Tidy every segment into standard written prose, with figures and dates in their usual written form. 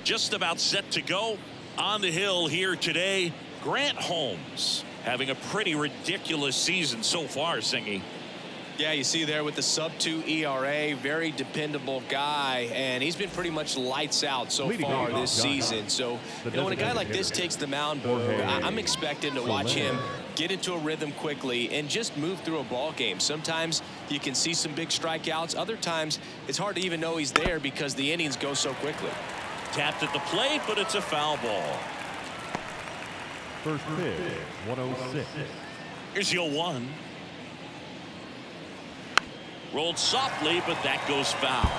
Just about set to go on the hill here today. Grant Holmes having a pretty ridiculous season so far, Singy. Yeah, you see there with the sub-2 ERA, very dependable guy, and he's been pretty much lights out so far this season. So, you know, when a guy like this takes the mound, I'm expecting to watch him get into a rhythm quickly and just move through a ball game. Sometimes you can see some big strikeouts. Other times it's hard to even know he's there because the innings go so quickly. Tapped at the plate, but it's a foul ball. First pitch, 106. Here's your 1. Rolled softly, but that goes foul.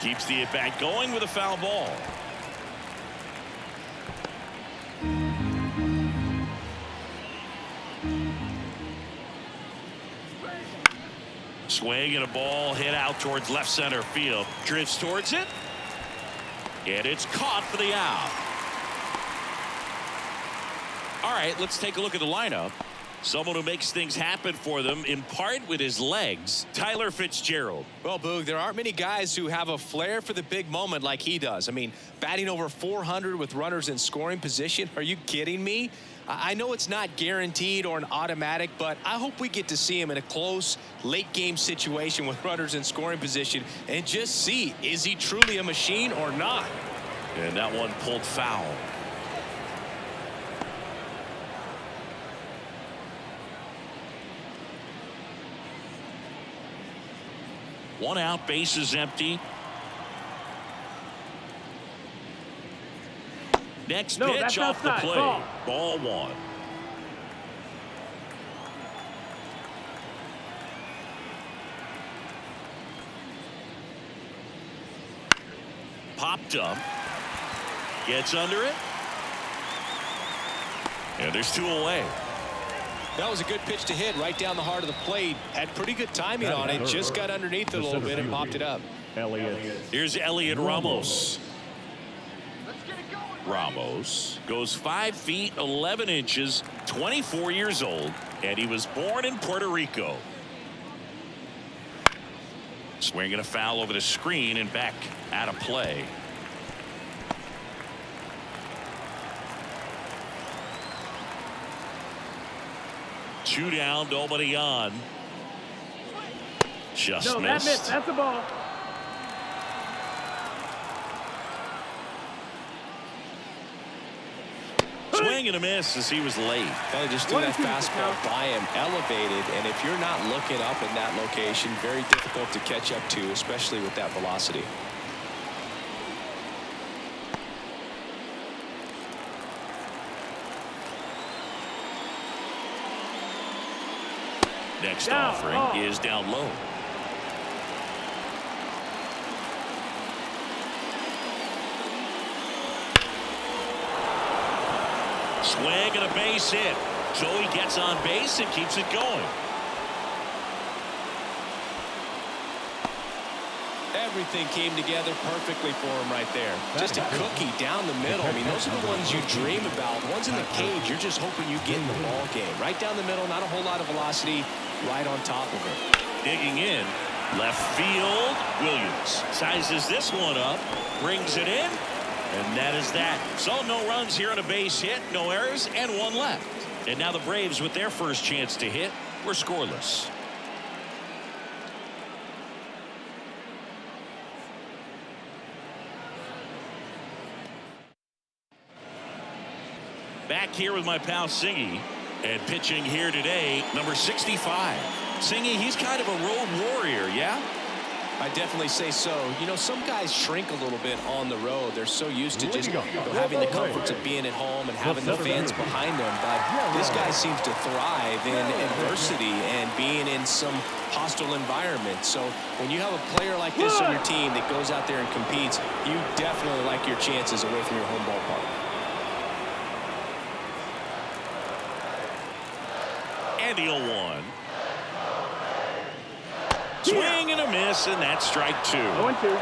Keeps the at-bat going with a foul ball. Swing and a ball hit out towards left center field. Drifts towards it. And it's caught for the out. All right, let's take a look at the lineup. Someone who makes things happen for them, in part with his legs, Tyler Fitzgerald. Well, Boog, there aren't many guys who have a flair for the big moment like he does. I mean, batting over 400 with runners in scoring position. Are you kidding me? I know it's not guaranteed or an automatic, but I hope we get to see him in a close, late-game situation with runners in scoring position and just see, is he truly a machine or not? And that one pulled foul. One out, base is empty. Next pitch off the plate. Ball 1. Popped up. Gets under it. And there's 2 away. That was a good pitch to hit right down the heart of the plate. Had pretty good timing on it. Just got underneath it a little bit and popped it up. Here's Elliot Ramos. Ramos goes 5 feet 11 inches, 24 years old, and he was born in Puerto Rico. Swinging a foul over the screen and back out of play. Two down, nobody on. Just missed. That's a ball. Swing and a miss as he was late. They just threw that fastball by him, elevated, and if you're not looking up in that location, very difficult to catch up to, especially with that velocity. Next offering is down low. Swing and a base hit. Joey gets on base and keeps it going. Everything came together perfectly for him right there. Just a cookie down the middle. I mean, those are the ones you dream about. Ones in the cage, you're just hoping you get in the ball game. Right down the middle, not a whole lot of velocity, right on top of it. Digging in, left field, Williams sizes this one up, brings it in, and that is that. So no runs here on a base hit, no errors, and 1 left. And now the Braves, with their first chance to hit, were scoreless. Back here with my pal Singy, and pitching here today, number 65. Singy, he's kind of a road warrior, yeah? I definitely say so. You know, some guys shrink a little bit on the road. They're so used to just having the comforts of being at home and having the fans behind them. But this guy seems to thrive in adversity and being in some hostile environment. So when you have a player like this on your team that goes out there and competes, you definitely like your chances away from your home ballpark. And the 0-1. Swing and a miss, and that's strike 2. 0-2.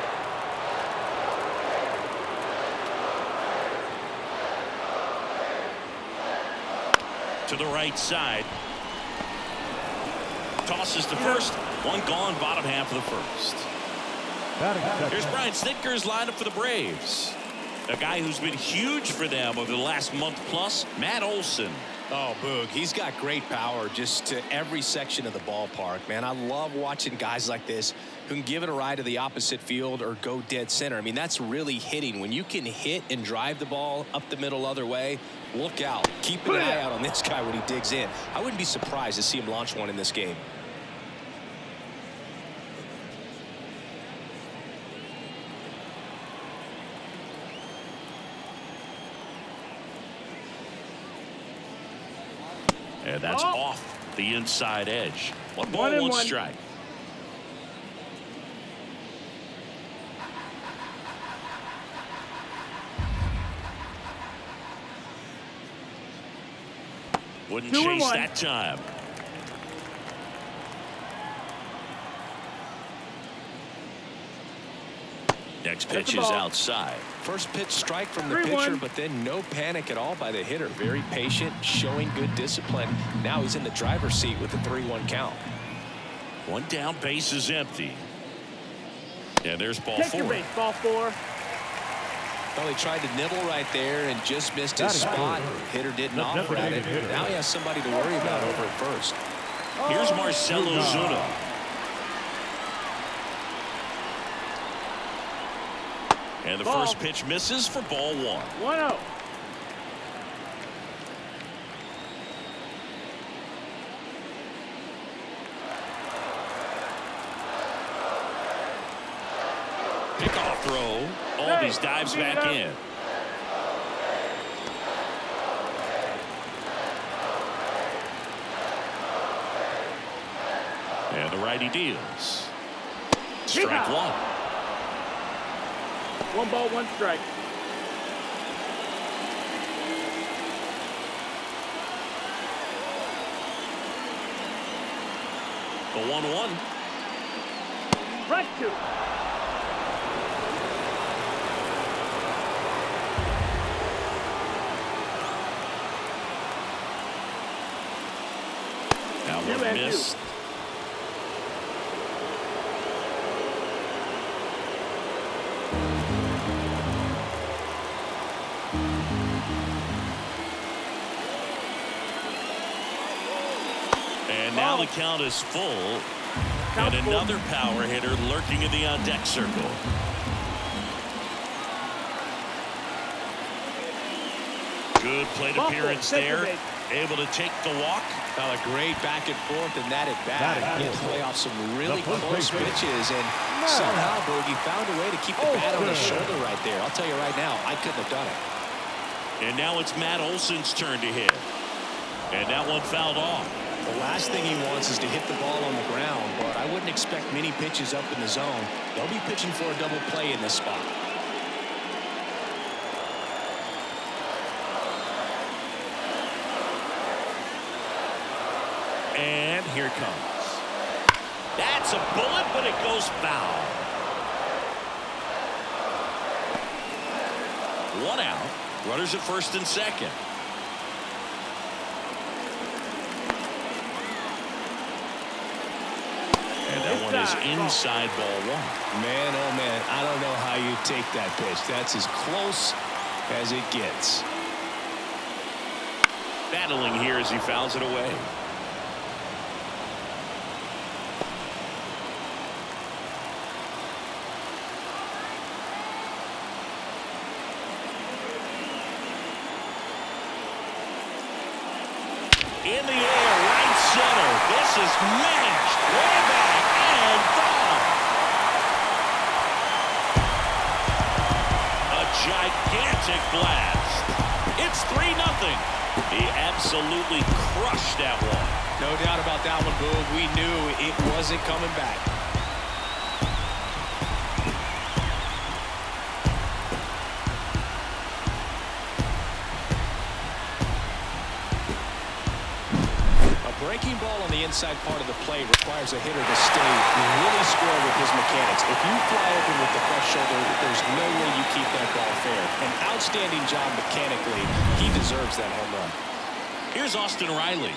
To the right side. Tosses to first. One gone, bottom half of the first. Here's Brian Snitker's lineup for the Braves. A guy who's been huge for them over the last month plus, Matt Olson. Oh, Boog, he's got great power just to every section of the ballpark, man. I love watching guys like this who can give it a ride to the opposite field or go dead center. I mean, that's really hitting. When you can hit and drive the ball up the middle other way, look out. Keep an eye out on this guy when he digs in. I wouldn't be surprised to see him launch one in this game. And that's off the inside edge. One ball, one strike. Wouldn't chase that time. Next pitch is outside. First pitch strike from the pitcher, but then no panic at all by the hitter. Very patient, showing good discipline. Now he's in the driver's seat with the 3-1 count. One down, base is empty. And there's ball Take four. your base, ball four. Well, he tried to nibble right there and just missed his spot. Hitter didn't offer at it. Now he has somebody to worry about over at first. Here's Marcell Ozuna. And the first pitch misses for ball one. 1-0. Pickoff throw. Albies dives back in. And the righty deals. Strike one. 1 ball, 1 strike. The 1-1. Strike 2. That one missed. And now the count is full. And another power hitter lurking in the on-deck circle. Good plate appearance there. Able to take the walk. A great back and forth, and that at bat. He had to play off some really close pitches, and somehow Boogie found a way to keep the bat on his shoulder right there. I'll tell you right now, I couldn't have done it. And now it's Matt Olson's turn to hit. And that one fouled off. The last thing he wants is to hit the ball on the ground, but I wouldn't expect many pitches up in the zone. They'll be pitching for a double play in this spot. And here it comes. That's a bullet, but it goes foul. 1 out. Runners at first and second. And that one is inside ball one. Man, oh man, I don't know how you take that pitch. That's as close as it gets. Battling here as he fouls it away. In the air, right center. This is mashed way back and gone. A gigantic blast. It's 3-0. He absolutely crushed that one. No doubt about that one, Boog. We knew it wasn't coming back. Breaking ball on the inside part of the plate requires a hitter to stay really square with his mechanics. If you fly open with the fresh shoulder, there's no way you keep that ball fair. An outstanding job mechanically. He deserves that home run. Here's Austin Riley.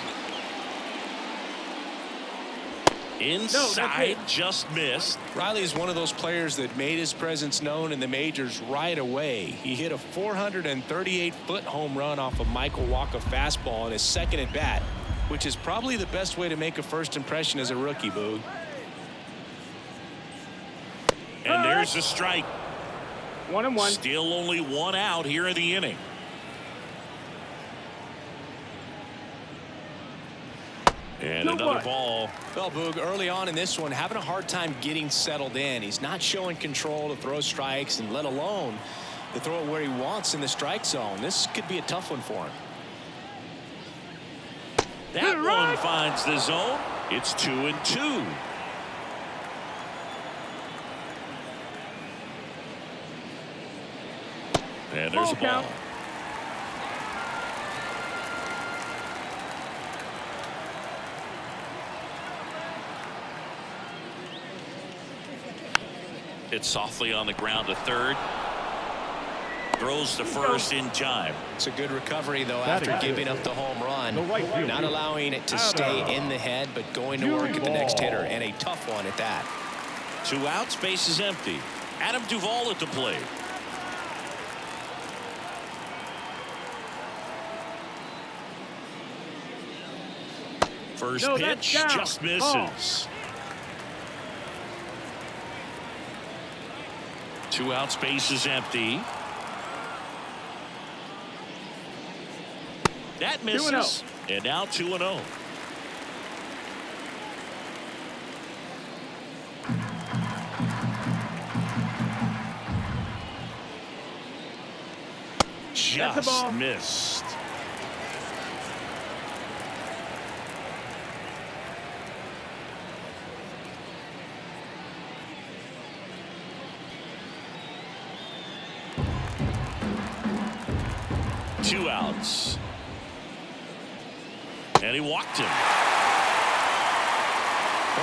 Inside, just missed. Riley is one of those players that made his presence known in the majors right away. He hit a 438-foot home run off a Michael Wacha fastball in his second at bat, which is probably the best way to make a first impression as a rookie, Boog. And there's a strike. 1-1. Still only one out here in the inning. And another ball. Well, Boog, early on in this one, having a hard time getting settled in. He's not showing control to throw strikes, and let alone to throw it where he wants in the strike zone. This could be a tough one for him. That one finds the zone. It's 2-2. And there's a ball. It's softly on the ground to third. Throws to first in time. It's a good recovery, though, after giving up the home run. Not allowing it to stay in the head, but going to work at the next hitter, and a tough one at that. 2 outs, base is empty. Adam Duvall at the plate. First pitch just misses. 2 outs, base is empty. That misses. And now 2-0. Just missed. Two outs. And he walked him. One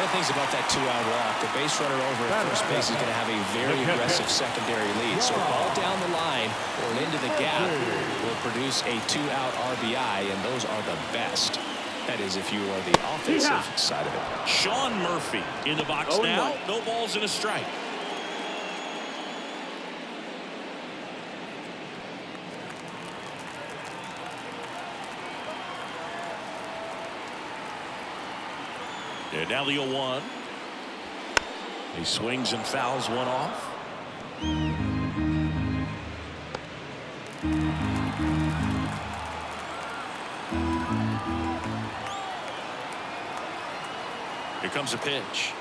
of the things about that 2-out walk, the base runner over at first base is going to have a very aggressive secondary lead. So a ball down the line or into the gap will produce a 2-out RBI, and those are the best. That is, if you are the offensive side of it. Sean Murphy in the box now. No balls and a strike. And now the 0-1. He swings and fouls one off. Here comes a pitch.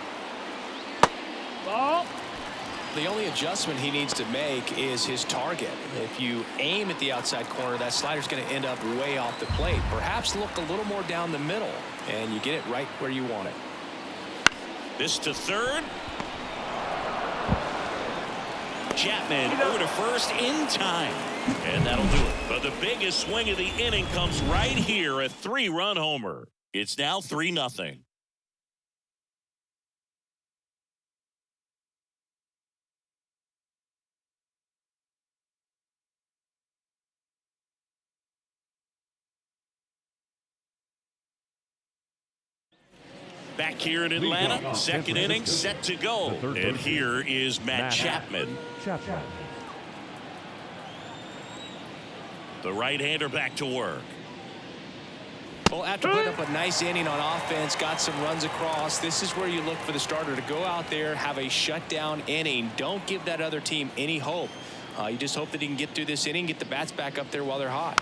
Ball. The only adjustment he needs to make is his target. If you aim at the outside corner, that slider's going to end up way off the plate. Perhaps look a little more down the middle, and you get it right where you want it. This to third. Chapman over to first in time. And that'll do it. But the biggest swing of the inning comes right here, a 3-run homer. It's now 3-0. Back here in Atlanta, second inning set to go. And here is Matt Chapman. The right-hander back to work. Well, after putting up a nice inning on offense, got some runs across, this is where you look for the starter to go out there, have a shutdown inning. Don't give that other team any hope. You just hope that he can get through this inning, get the bats back up there while they're hot.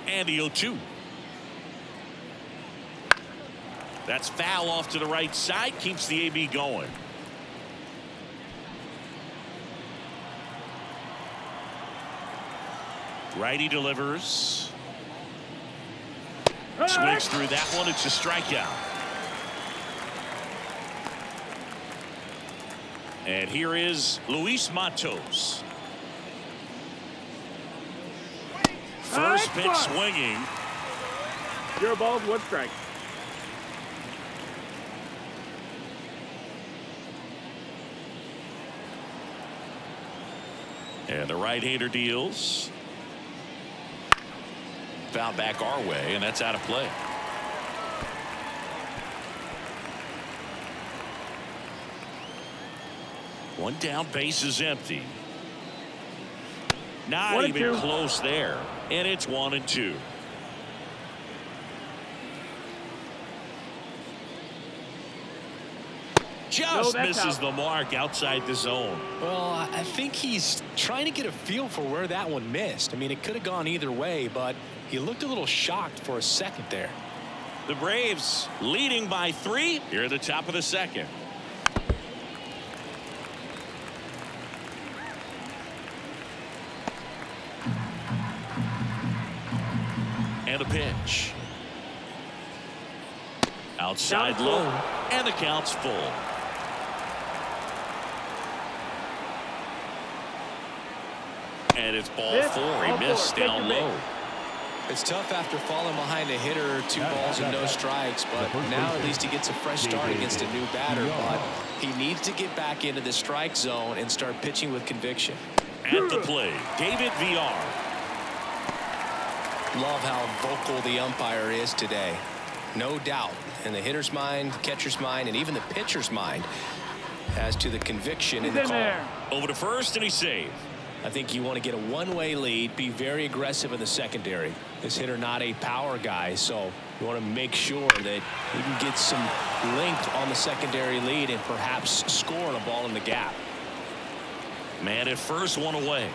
And the 0-2. That's foul off to the right side. Keeps the AB going. Righty delivers. Swings through that one. It's a strikeout. And here is Luis Matos. First pitch swinging. 0 balls, 1 strike. And the right-hander deals. Foul back our way, and that's out of play. One down, base is empty. Not even close there. And it's 1-2. Just misses the mark outside the zone. Well, I think he's trying to get a feel for where that one missed. I mean, it could have gone either way, but he looked a little shocked for a second there. The Braves leading by 3 here at the top of the second. And a pitch. Outside low, and the count's full. And it's ball 4. He missed down low. It's tough after falling behind a hitter, 2 balls and no strikes, but now at least he gets a fresh start against a new batter. But he needs to get back into the strike zone and start pitching with conviction. At the plate, David VR. Love how vocal the umpire is today. No doubt in the hitter's mind, catcher's mind, and even the pitcher's mind as to the conviction in the call. Over to first, and he's saved. I think you want to get a one-way lead, be very aggressive in the secondary. This hitter not a power guy, so you want to make sure that you can get some length on the secondary lead and perhaps score a ball in the gap. Man at first, 1 away.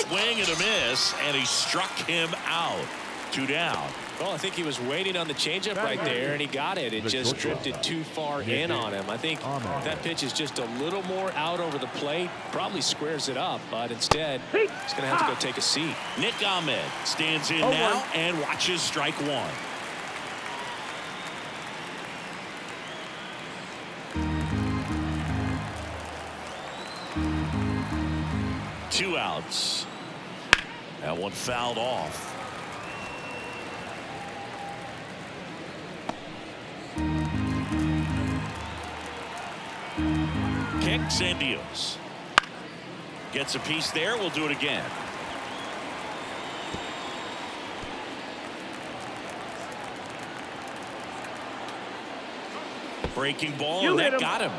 Swing and a miss, and he struck him out. 2 down. Well, I think he was waiting on the changeup right there, and he got it. It just drifted too far in on him. I think that pitch is just a little more out over the plate. Probably squares it up, but instead, he's going to have to go take a seat. Nick Ahmed stands in now and watches strike 1. Two outs. That one fouled off. Kicks and deals. Gets a piece there. We'll do it again. Breaking ball, and that got him.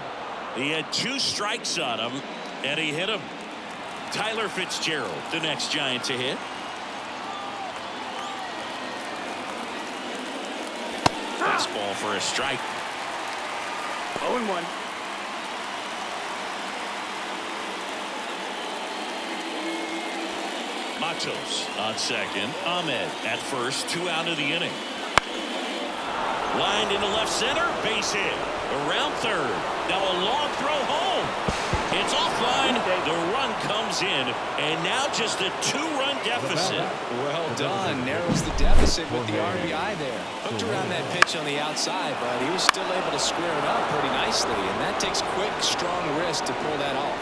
He had 2 strikes on him, and he hit him. Tyler Fitzgerald, the next Giant to hit. Fastball for a strike. 0-1. Matos on second. Ahmed at first. 2 out of the inning. Lined into left center. Base hit. Around third. Now a long throw home. It's offline. The run comes in, and now just a 2-run deficit. Well done. Narrows the deficit with the RBI there. Hooked around that pitch on the outside, but he was still able to square it up pretty nicely, and that takes quick, strong wrist to pull that off.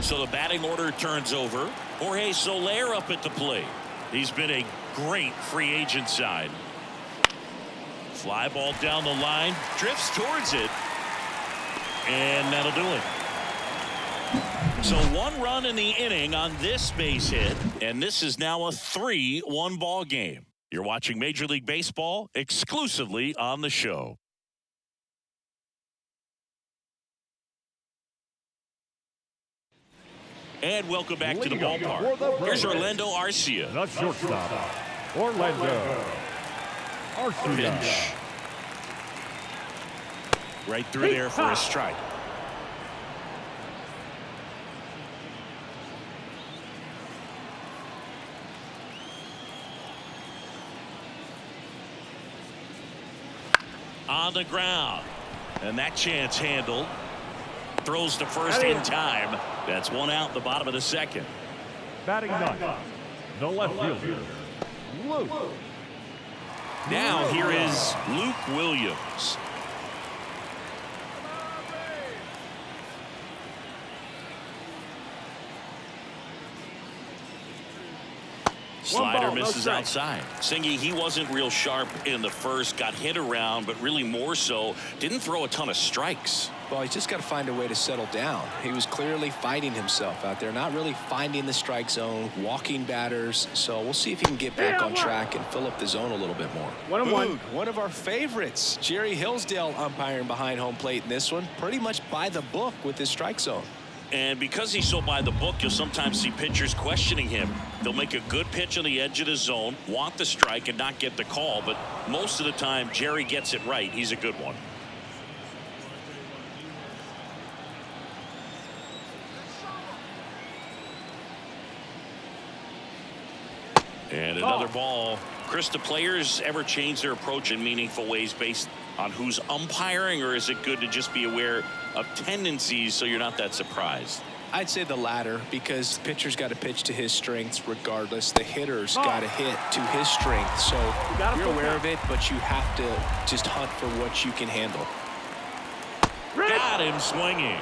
So the batting order turns over. Jorge Soler up at the plate. He's been a great free agent side. Fly ball down the line, drifts towards it, and that'll do it. So 1 run in the inning on this base hit, and this is now a 3-1 ball game. You're watching Major League Baseball exclusively on the show. And welcome back to the ballpark. Here's Orlando Arcia. The shortstop, Orlando Arcia. Pitch. Right through there for a strike. On the ground. And that chance handled. Throws to first in time. That's 1 out in the bottom of the second. Batting 9, the left fielder, Luke Now here is Luke Williams. Slider misses outside. Singy, he wasn't real sharp in the first, got hit around, but really more so, didn't throw a ton of strikes. Well, he's just got to find a way to settle down. He was clearly fighting himself out there, not really finding the strike zone, walking batters. So we'll see if he can get back on track and fill up the zone a little bit more. 1-1. One of our favorites, Jerry Hillsdale, umpiring behind home plate in this one. Pretty much by the book with his strike zone. And because he's so by the book, you'll sometimes see pitchers questioning him. They'll make a good pitch on the edge of the zone, want the strike, and not get the call. But most of the time, Jerry gets it right. He's a good one. And another ball. Chris, do players ever change their approach in meaningful ways based on who's umpiring, or is it good to just be aware of tendencies so you're not that surprised? I'd say the latter, because the pitcher's got to pitch to his strengths regardless. The hitter's got to hit to his strength. So you're aware of it, but you have to just hunt for what you can handle. Got him swinging.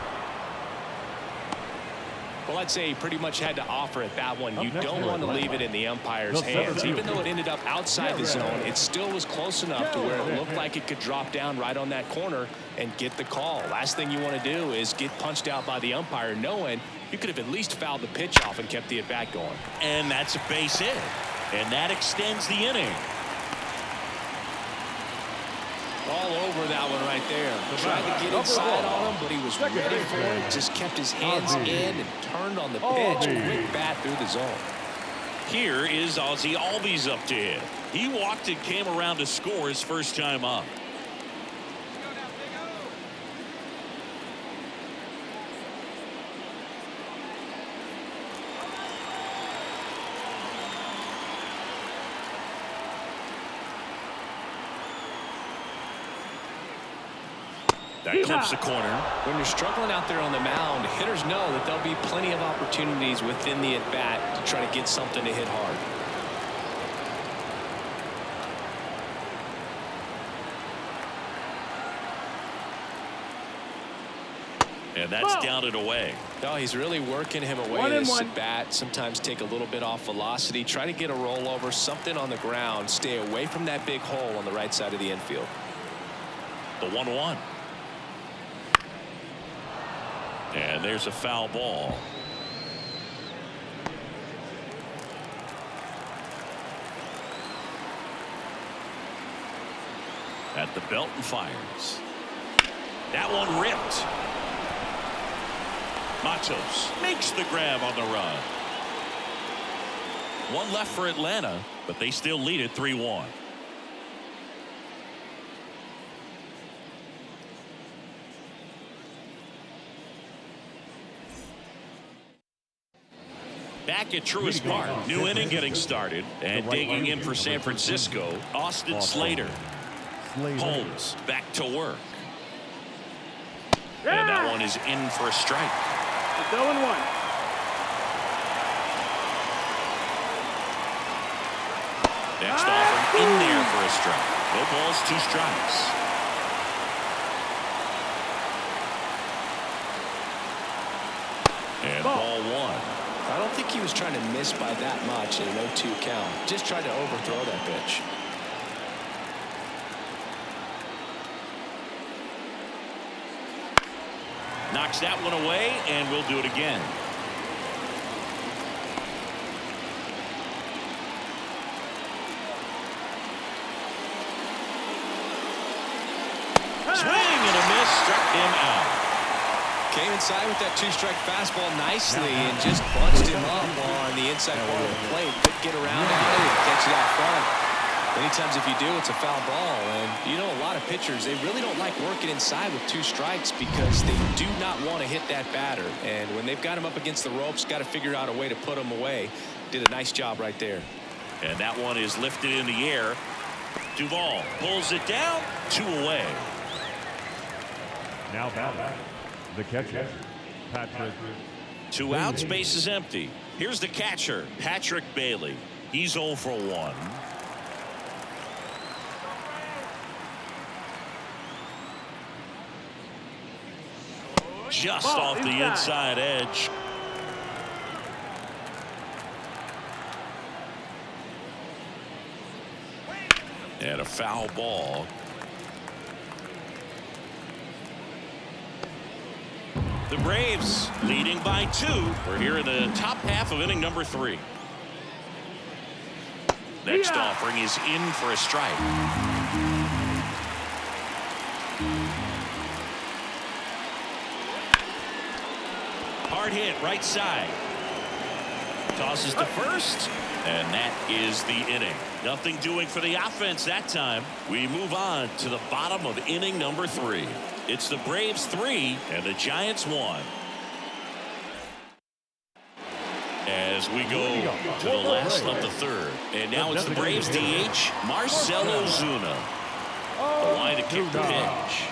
Well, I'd say he pretty much had to offer at that one. You don't want to leave it in the umpire's hands. Even though it ended up outside the zone, it still was close enough to where it looked like it could drop down right on that corner and get the call. Last thing you want to do is get punched out by the umpire knowing you could have at least fouled the pitch off and kept the at-bat going. And that's a base hit. And that extends the inning. All over that one right there. Tried to get inside on him, but he was ready for it. Just kept his hands in and turned on the pitch. Quick bat through the zone. Here is Ozzie Albies up to hit. He walked and came around to score his first time up. That clips the corner. When you're struggling out there on the mound, hitters know that there'll be plenty of opportunities within the at-bat to try to get something to hit hard. And that's down and away. No, he's really working him away this at-bat. Sometimes take a little bit off velocity. Try to get a rollover, something on the ground. Stay away from that big hole on the right side of the infield. The 1-1. And there's a foul ball. At the belt and fires. That one ripped. Matos makes the grab on the run. One left for Atlanta, but they still lead it 3-1. Back at Truist Park, new inning getting started, and digging in for San Francisco, Austin Slater. Holmes back to work. And that one is in for a strike. It's 0-1. Next offer in there for a strike. No balls, 2 strikes. And ball 1. I don't think he was trying to miss by that much in an 0-2 count. Just tried to overthrow that pitch. Knocks that one away, and we'll do it again. Swing and a miss, struck him out. Came inside with that 2-strike fastball nicely and just bunched him up on the inside part of the plate. Couldn't get around it and catch it out front. Many times if you do, it's a foul ball. And you know, a lot of pitchers, they really don't like working inside with 2 strikes because they do not want to hit that batter. And when they've got him up against the ropes, got to figure out a way to put him away. Did a nice job right there. And that one is lifted in the air. Duvall pulls it down, 2 away. Now batting, the catcher, Patrick. 2 outs, base is empty. Here's the catcher, Patrick Bailey. He's 0 for 1. just off the inside edge. And a foul ball. The Braves leading by 2. We're here in the top half of inning number 3. Next offering is in for a strike. Hard hit right side. Tosses to first. And that is the inning. Nothing doing for the offense that time. We move on to the bottom of inning number 3. It's the Braves 3 and the Giants 1. As we go to the last of the 3rd. And now it's the Braves DH, Marcell Ozuna. The line to kick the pitch.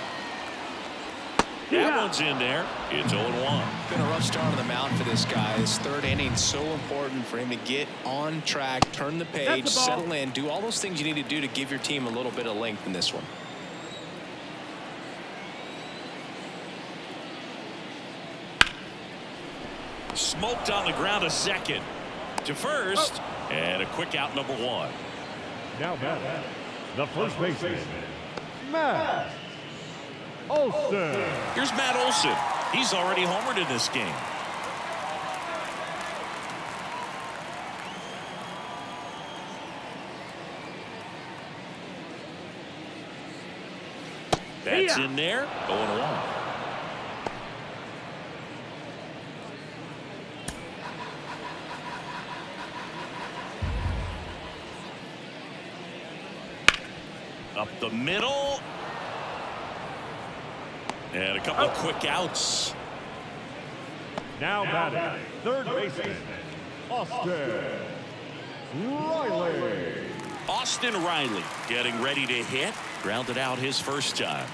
That one's in there. It's 0-1. Been a rough start on the mound for this guy. This 3rd inning so important for him to get on track, turn the page, settle in, do all those things you need to do to give your team a little bit of length in this one. Smoked on the ground to second. To first. And a quick out number 1. Now back, the first baseman, Matt Olson. Here's Matt Olson. He's already homered in this game. That's in there. 0-1. Up the middle. And a couple of quick outs. Now batting, third baseman, Austin Riley. Austin Riley getting ready to hit. Grounded out his first time.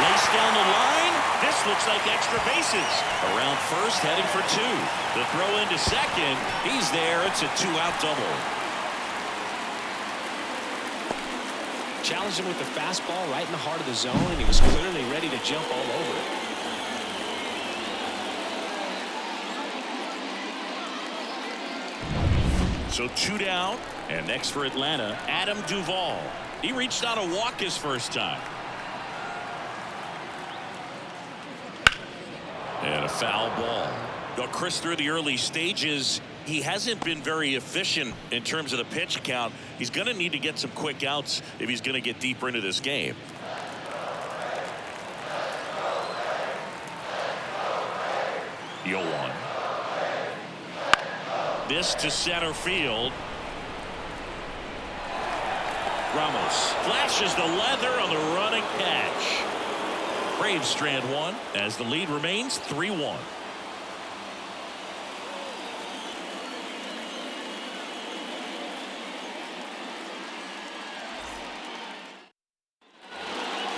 Lace down the line. This looks like extra bases. Around first, heading for 2. The throw into second. He's there. It's a 2-out double. Challenged him with the fastball right in the heart of the zone, and he was clearly ready to jump all over it. So 2 down. And next for Atlanta, Adam Duvall. He reached on a walk his first time. And a foul ball. Now, Chris, through the early stages, he hasn't been very efficient in terms of the pitch count. He's going to need to get some quick outs if he's going to get deeper into this game. The 0-1. This to center field. Ramos flashes the leather on the running catch. Braves strand 1 as the lead remains 3-1.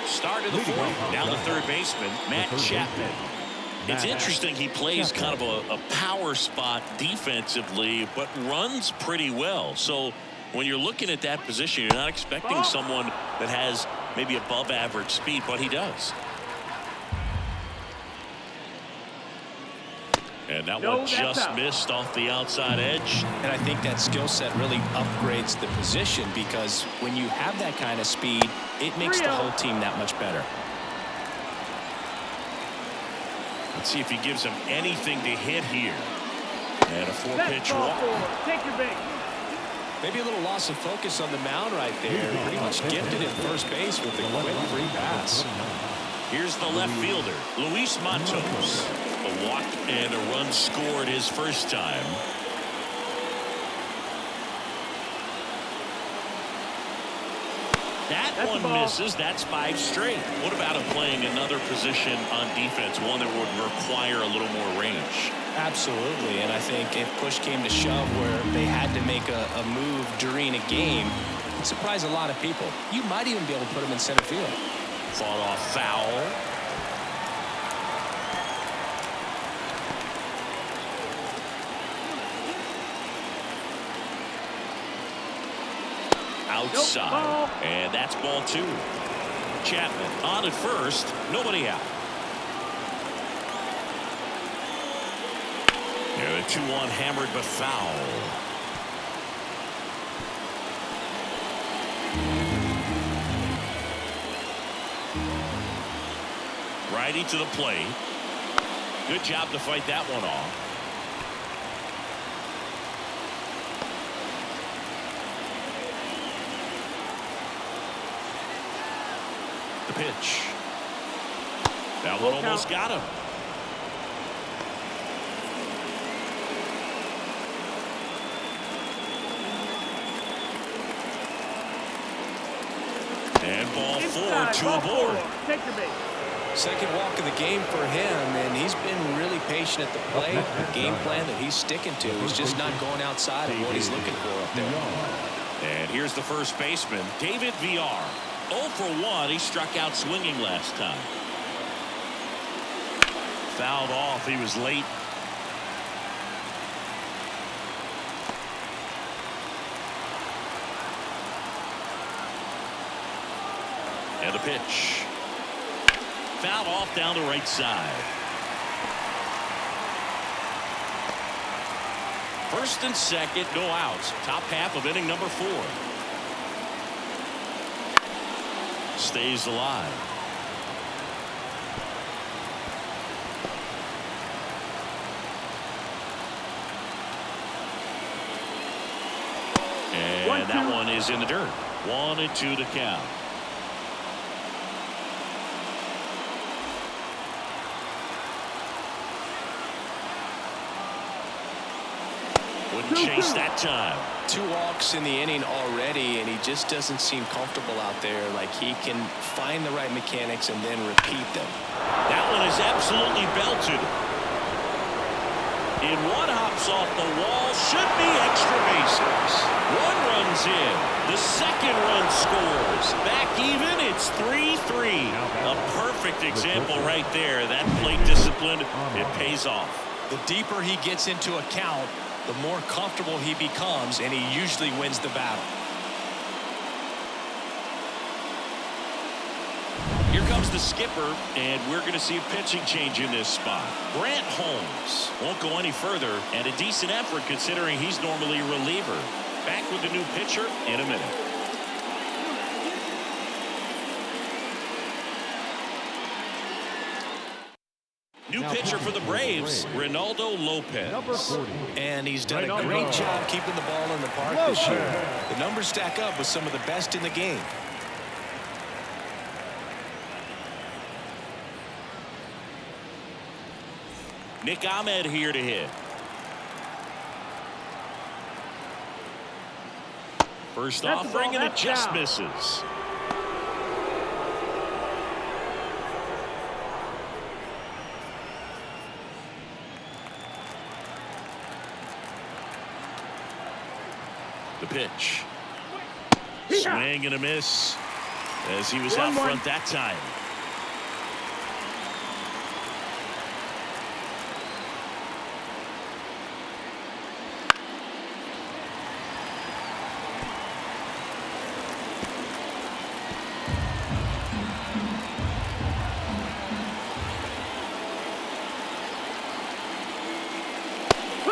Start of the 4th. Now the third baseman, Matt Chapman. It's interesting, he plays kind of a power spot defensively, but runs pretty well. So when you're looking at that position, you're not expecting someone that has maybe above average speed, but he does. And that one just missed off the outside edge. And I think that skill set really upgrades the position, because when you have that kind of speed, it makes the whole team that much better. Let's see if he gives him anything to hit here. And a 4-pitch walk. Take your bait. Maybe a little loss of focus on the mound right there. Pretty much gifted at first base with the quick free pass. Here's the left fielder, Luis Matos. A walk and a run scored his first time. That one misses. That's 5 straight. What about him playing another position on defense, one that would require a little more range? Absolutely, and I think if push came to shove where they had to make a move during a game, it'd surprise a lot of people. You might even be able to put him in center field. Fought off foul. outside. And that's ball 2. Chapman on at first. Nobody out. Yeah, the 2-1 hammered but foul. Righty to the plate. Good job to fight that one off. The pitch. That one almost got him. And ball 4, 2 aboard. Take your base. Second walk of the game for him, and he's been really patient at the plate. The game plan that he's sticking to. He's just not going outside of what he's looking for up there. And here's the first baseman, David VR. 0 for 1. He struck out swinging last time. Fouled off. He was late. And the pitch. Fouled off down the right side. First and second, no outs. Top half of inning number 4. Stays alive. And that one is in the dirt. 1-2 to count. Wouldn't chase that time. 2 walks in the inning already, and he just doesn't seem comfortable out there. Like he can find the right mechanics and then repeat them. That one is absolutely belted. In one hops off the wall. Should be extra bases. 1 runs in. The second run scores. Back even. It's 3-3. A perfect example right there. That plate discipline, it pays off. The deeper he gets into a count, the more comfortable he becomes, and he usually wins the battle. Here comes the skipper, and we're going to see a pitching change in this spot. Grant Holmes won't go any further, and a decent effort considering he's normally a reliever. Back with the new pitcher in a minute. New pitcher for the Braves, Ronaldo Lopez. And he's done a great job keeping the ball in the park this year. The numbers stack up with some of the best in the game. Nick Ahmed here to hit. First offering, and it just misses. The pitch. Swing and a miss as he was out front that time.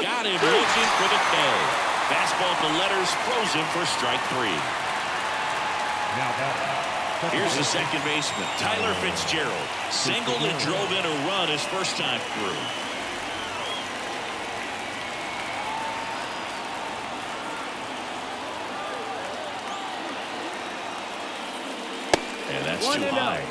Got him looking for the K. Fastball to letters, frozen for strike 3. Here's the second baseman, Tyler Fitzgerald. Singled and drove in a run his first time through. And that's too high.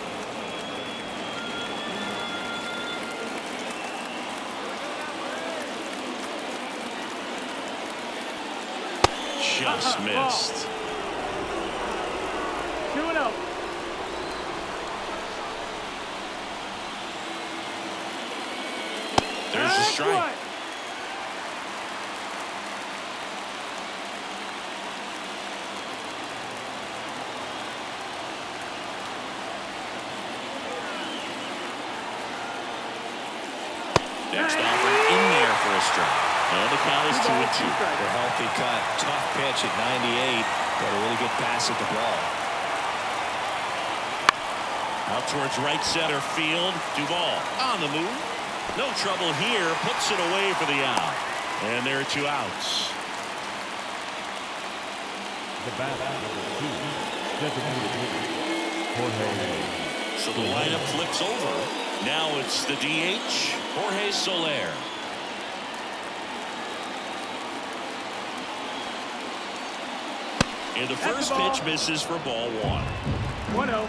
Just missed. 2-0. There's a strike. Next offering in there for a strike. And the count is 2-2. The healthy cut. Tough pitch at 98. Got a really good pass at the ball. Out towards right center field. Duvall on the move. No trouble here. Puts it away for the out. And there are 2 outs. The batter, number 2, designated hitter, Jorge. So the lineup flips over. Now it's the DH, Jorge Soler. And the first pitch misses for ball 1. 1-0.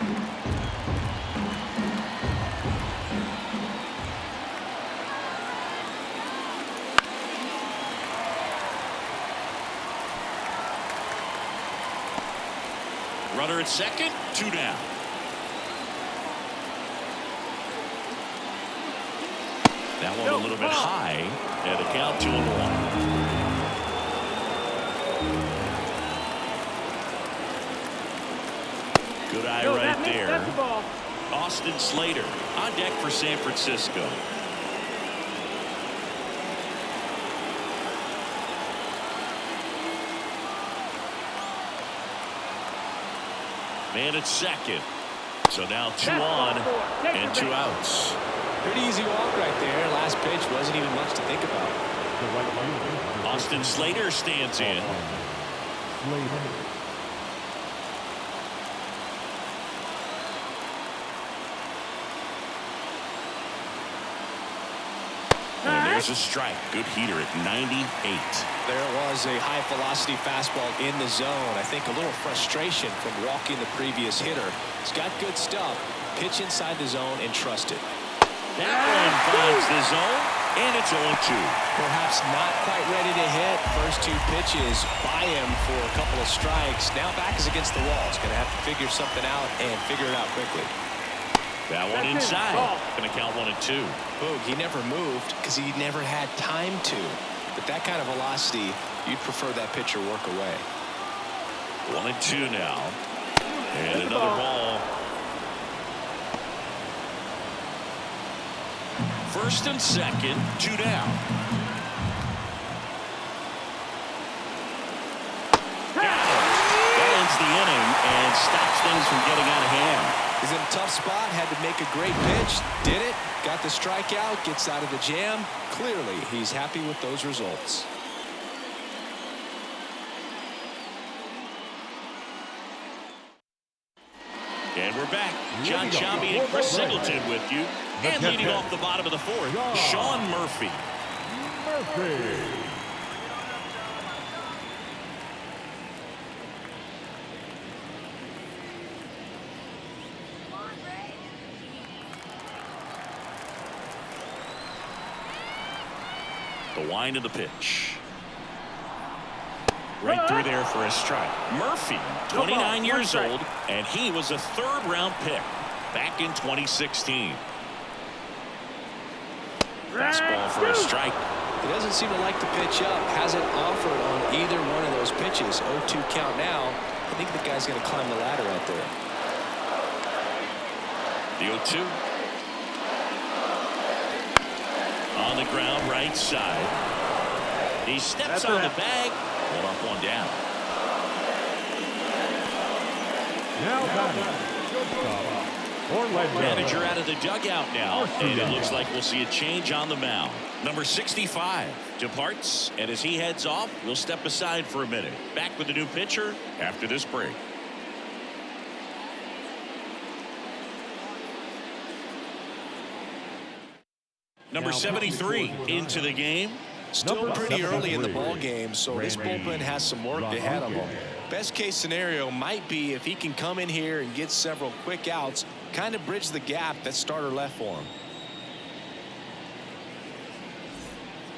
Runner at second, 2 down. That one a little bit high, and the count 2-1. Good eye right there. That's the ball. Austin Slater on deck for San Francisco. Man at second. So now 2 on and 2 outs. Pretty easy walk right there. Last pitch wasn't even much to think about. Austin Slater stands in. And there's a strike. Good heater at 98. There was a high velocity fastball in the zone. I think a little frustration from walking the previous hitter. He's got good stuff. Pitch inside the zone and trust it. That one finds the zone, and it's 0-2. Perhaps not quite ready to hit. First 2 pitches by him for a couple of strikes. Now back is against the wall. He's going to have to figure something out and figure it out quickly. That one inside. Going to count 1 and 2. Boog, he never moved because he never had time to. But that kind of velocity, you'd prefer that pitcher work away. 1 and 2 now. And another ball. First and second, 2 down. That ends the inning and stops things from getting out of hand. He's in a tough spot, had to make a great pitch, did it, got the strikeout, gets out of the jam. Clearly, he's happy with those results. And we're back. John Chambi and Chris Singleton with you. And leading off the bottom of the 4th, Sean Murphy. The wind of the pitch. Right through there for a strike. Murphy, 29 years old, and he was a 3rd-round pick back in 2016. Fastball for a strike. He doesn't seem to like the pitch up. Hasn't offered on either one of those pitches. 0-2 count now. I think the guy's going to climb the ladder out there. The 0-2. On the ground, right side. He steps on the bag. Hold up, 1 down. Manager out of the dugout now, and it looks like we'll see a change on the mound. Number 65 departs, and as he heads off, we'll step aside for a minute. Back with the new pitcher after this break. Number 73 into the game. Still pretty early in the ball game, so this bullpen has some work ahead of them. Best case scenario might be if he can come in here and get several quick outs, kind of bridge the gap that starter left for him.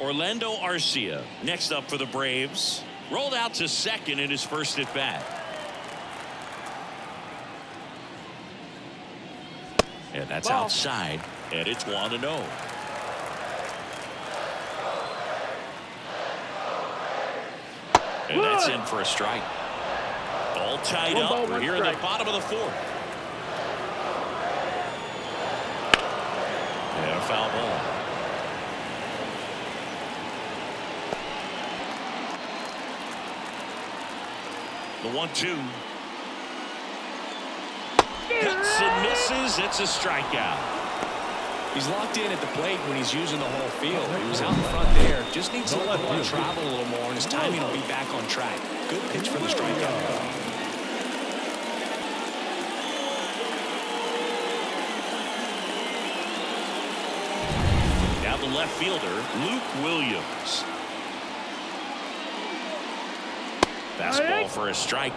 Orlando Arcia next up for the Braves. Rolled out to second in his first at bat. And that's outside, and it's 1-0. And that's in for a strike. All tied up. We're here in the bottom of the 4th. And a foul ball. The 1-2. Cuts and misses. It's a strikeout. He's locked in at the plate when he's using the whole field. He was out in front there. Just needs to let the ball travel a little more, and his timing will be back on track. Good pitch for the strikeout. Now the left fielder, Luke Williams. Fastball for a strike.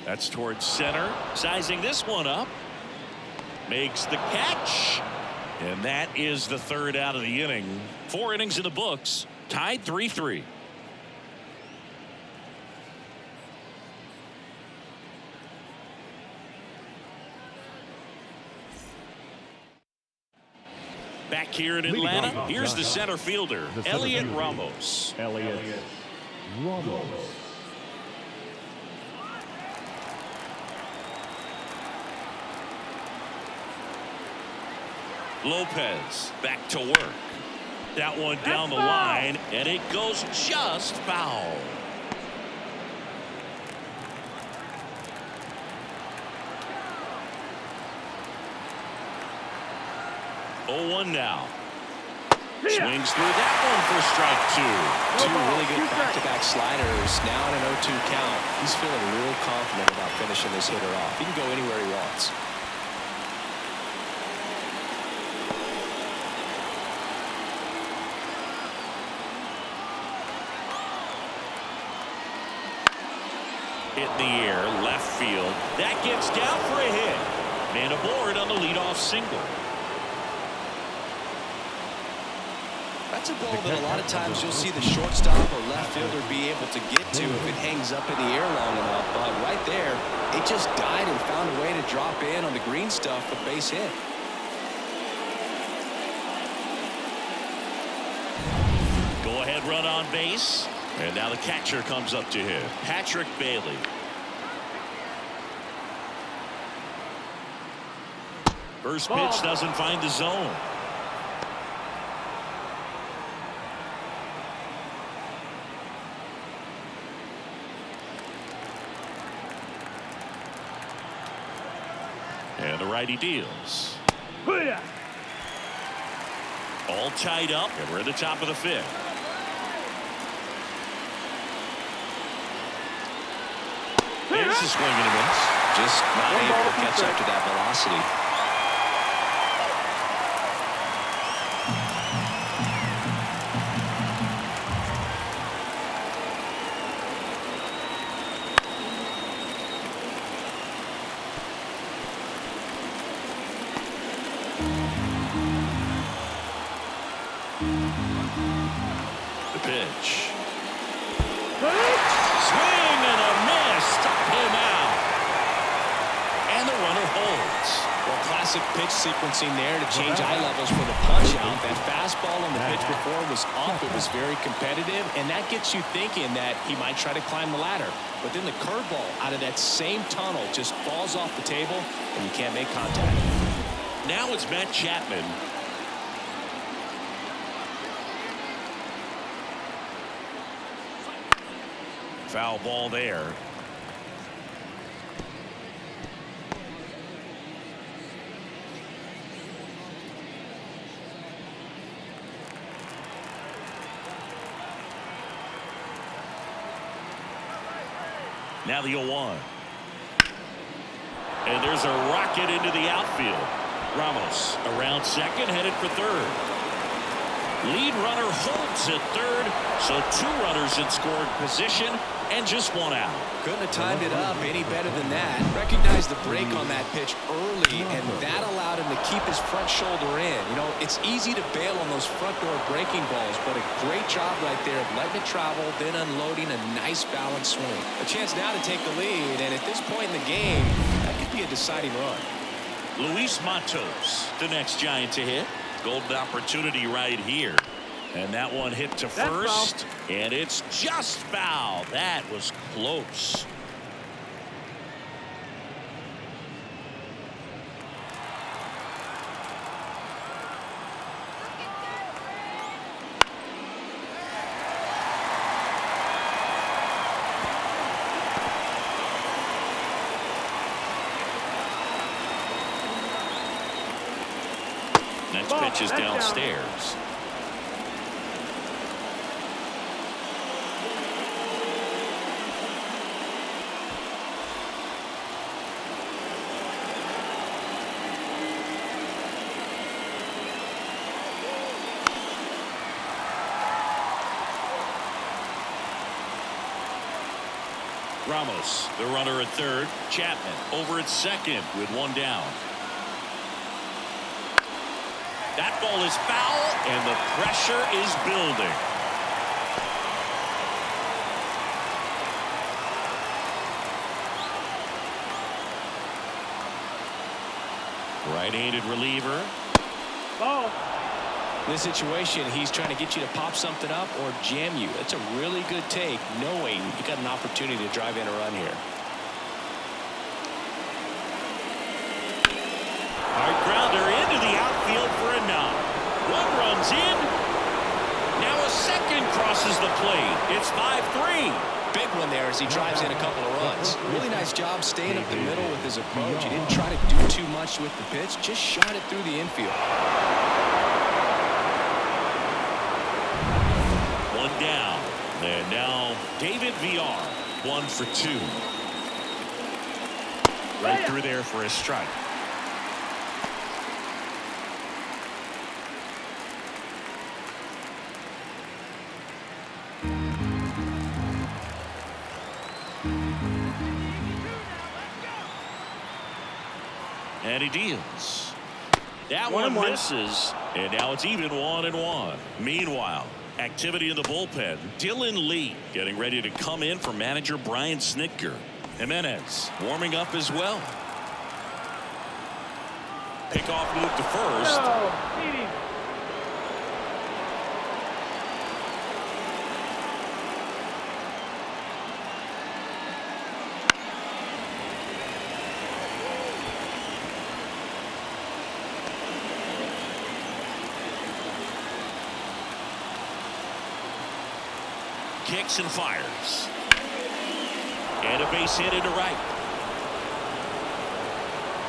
That's towards center. Sizing this one up. Makes the catch. And that is the third out of the inning. 4 innings in the books. Tied 3-3. Back here in Atlanta, here's the center fielder, Elliot Ramos. Elliot Ramos. Lopez back to work. That one down the line, and it goes just foul. Oh, 1 now. Swings through that one for strike 2. Two really good back-to-back sliders. Now in an 0-2 count. He's feeling real confident about finishing this hitter off. He can go anywhere he wants. Hit in the air, left field. That gets down for a hit. Man aboard on the leadoff single. That's a ball that a lot of times you'll see the shortstop or left fielder be able to get to if it hangs up in the air long enough. But right there, it just died and found a way to drop in on the green stuff for base hit. Go ahead run on base. And now the catcher comes up to him, Patrick Bailey. First pitch doesn't find the zone. And the righty deals. All tied up, and we're at the top of the 5th. Here's a swing and a miss. Just not able to catch up to that velocity. The pitch. Swing and a miss. Struck him out. And the runner holds. Well, classic pitch sequencing there to change eye levels for the punch out. That fastball on the pitch before was up. It was very competitive, and that gets you thinking that he might try to climb the ladder. But then the curveball out of that same tunnel just falls off the table, and you can't make contact. Now it's Matt Chapman. Foul ball there. Now the 0-1. And there's a rocket into the outfield. Ramos around second, headed for third. Lead runner holds at third, so 2 runners in scoring position and just 1 out. Couldn't have timed it up any better than that. Recognized the break on that pitch early, and that allowed him to keep his front shoulder in. You know, it's easy to bail on those front door breaking balls, but a great job right there of letting it travel, then unloading a nice balanced swing. A chance now to take the lead, and at this point in the game, that could be a deciding run. Luis Matos, the next Giant to hit. Golden opportunity right here. And that one hit to first. And it's just foul. That was close. Next pitch is downstairs. Ramos, the runner at third. Chapman over at second with one down. That ball is foul, and the pressure is building. Right-handed reliever. Ball. In this situation, he's trying to get you to pop something up or jam you. That's a really good take, knowing you got an opportunity to drive in a run here. Hard grounder into the outfield for a knock. One runs in. Now a second crosses the plate. It's 5-3. Big one there as he drives in a couple of runs. Really nice job staying up the middle with his approach. He didn't try to do too much with the pitch, just shot it through the infield. Down. And now David VR, 1 for 2. Right through there for a strike. And he deals. That one misses, and now it's even 1-1. Meanwhile, activity in the bullpen. Dylan Lee getting ready to come in for manager Brian Snitker. Jimenez warming up as well. Pickoff move to first. No, Kicks and fires. And a base hit into right.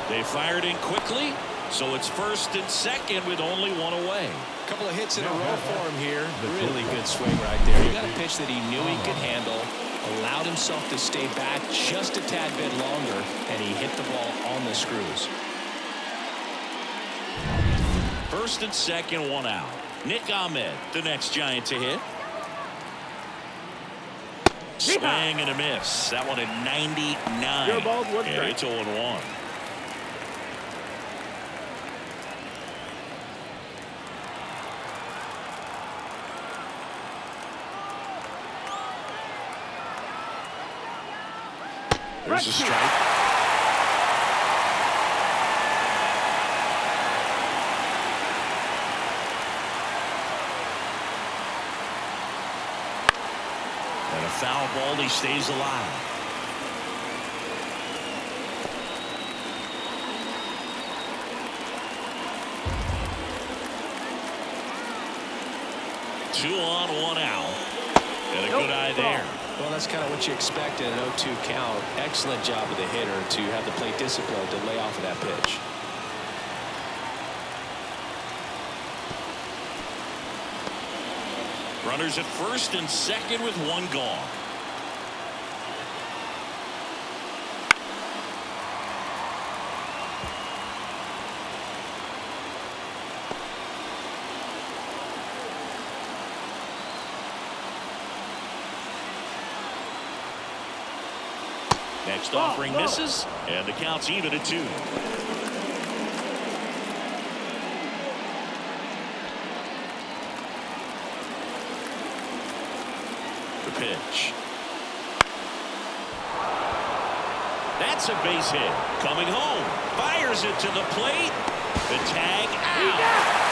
They fired in quickly, so it's first and second with only one away. A couple of hits in a row for him here. Really good swing right there. He got a pitch that he knew he could handle, allowed himself to stay back just a tad bit longer, and he hit the ball on the screws. First and second, one out. Nick Ahmed, the next Giant to hit. Swing and a miss. That one at 99. Yeah, it's 0-1. There's a strike. And a foul ball, he stays alive. Two on, one out. And a good eye there. Well, that's kind of what you expect in an 0-2 count. Excellent job of the hitter to have the plate discipline to lay off of that pitch. Runners at first and second with one gone. Next offering misses, and the count's even at 2. The pitch. That's a base hit. Coming home. Fires it to the plate. The tag out.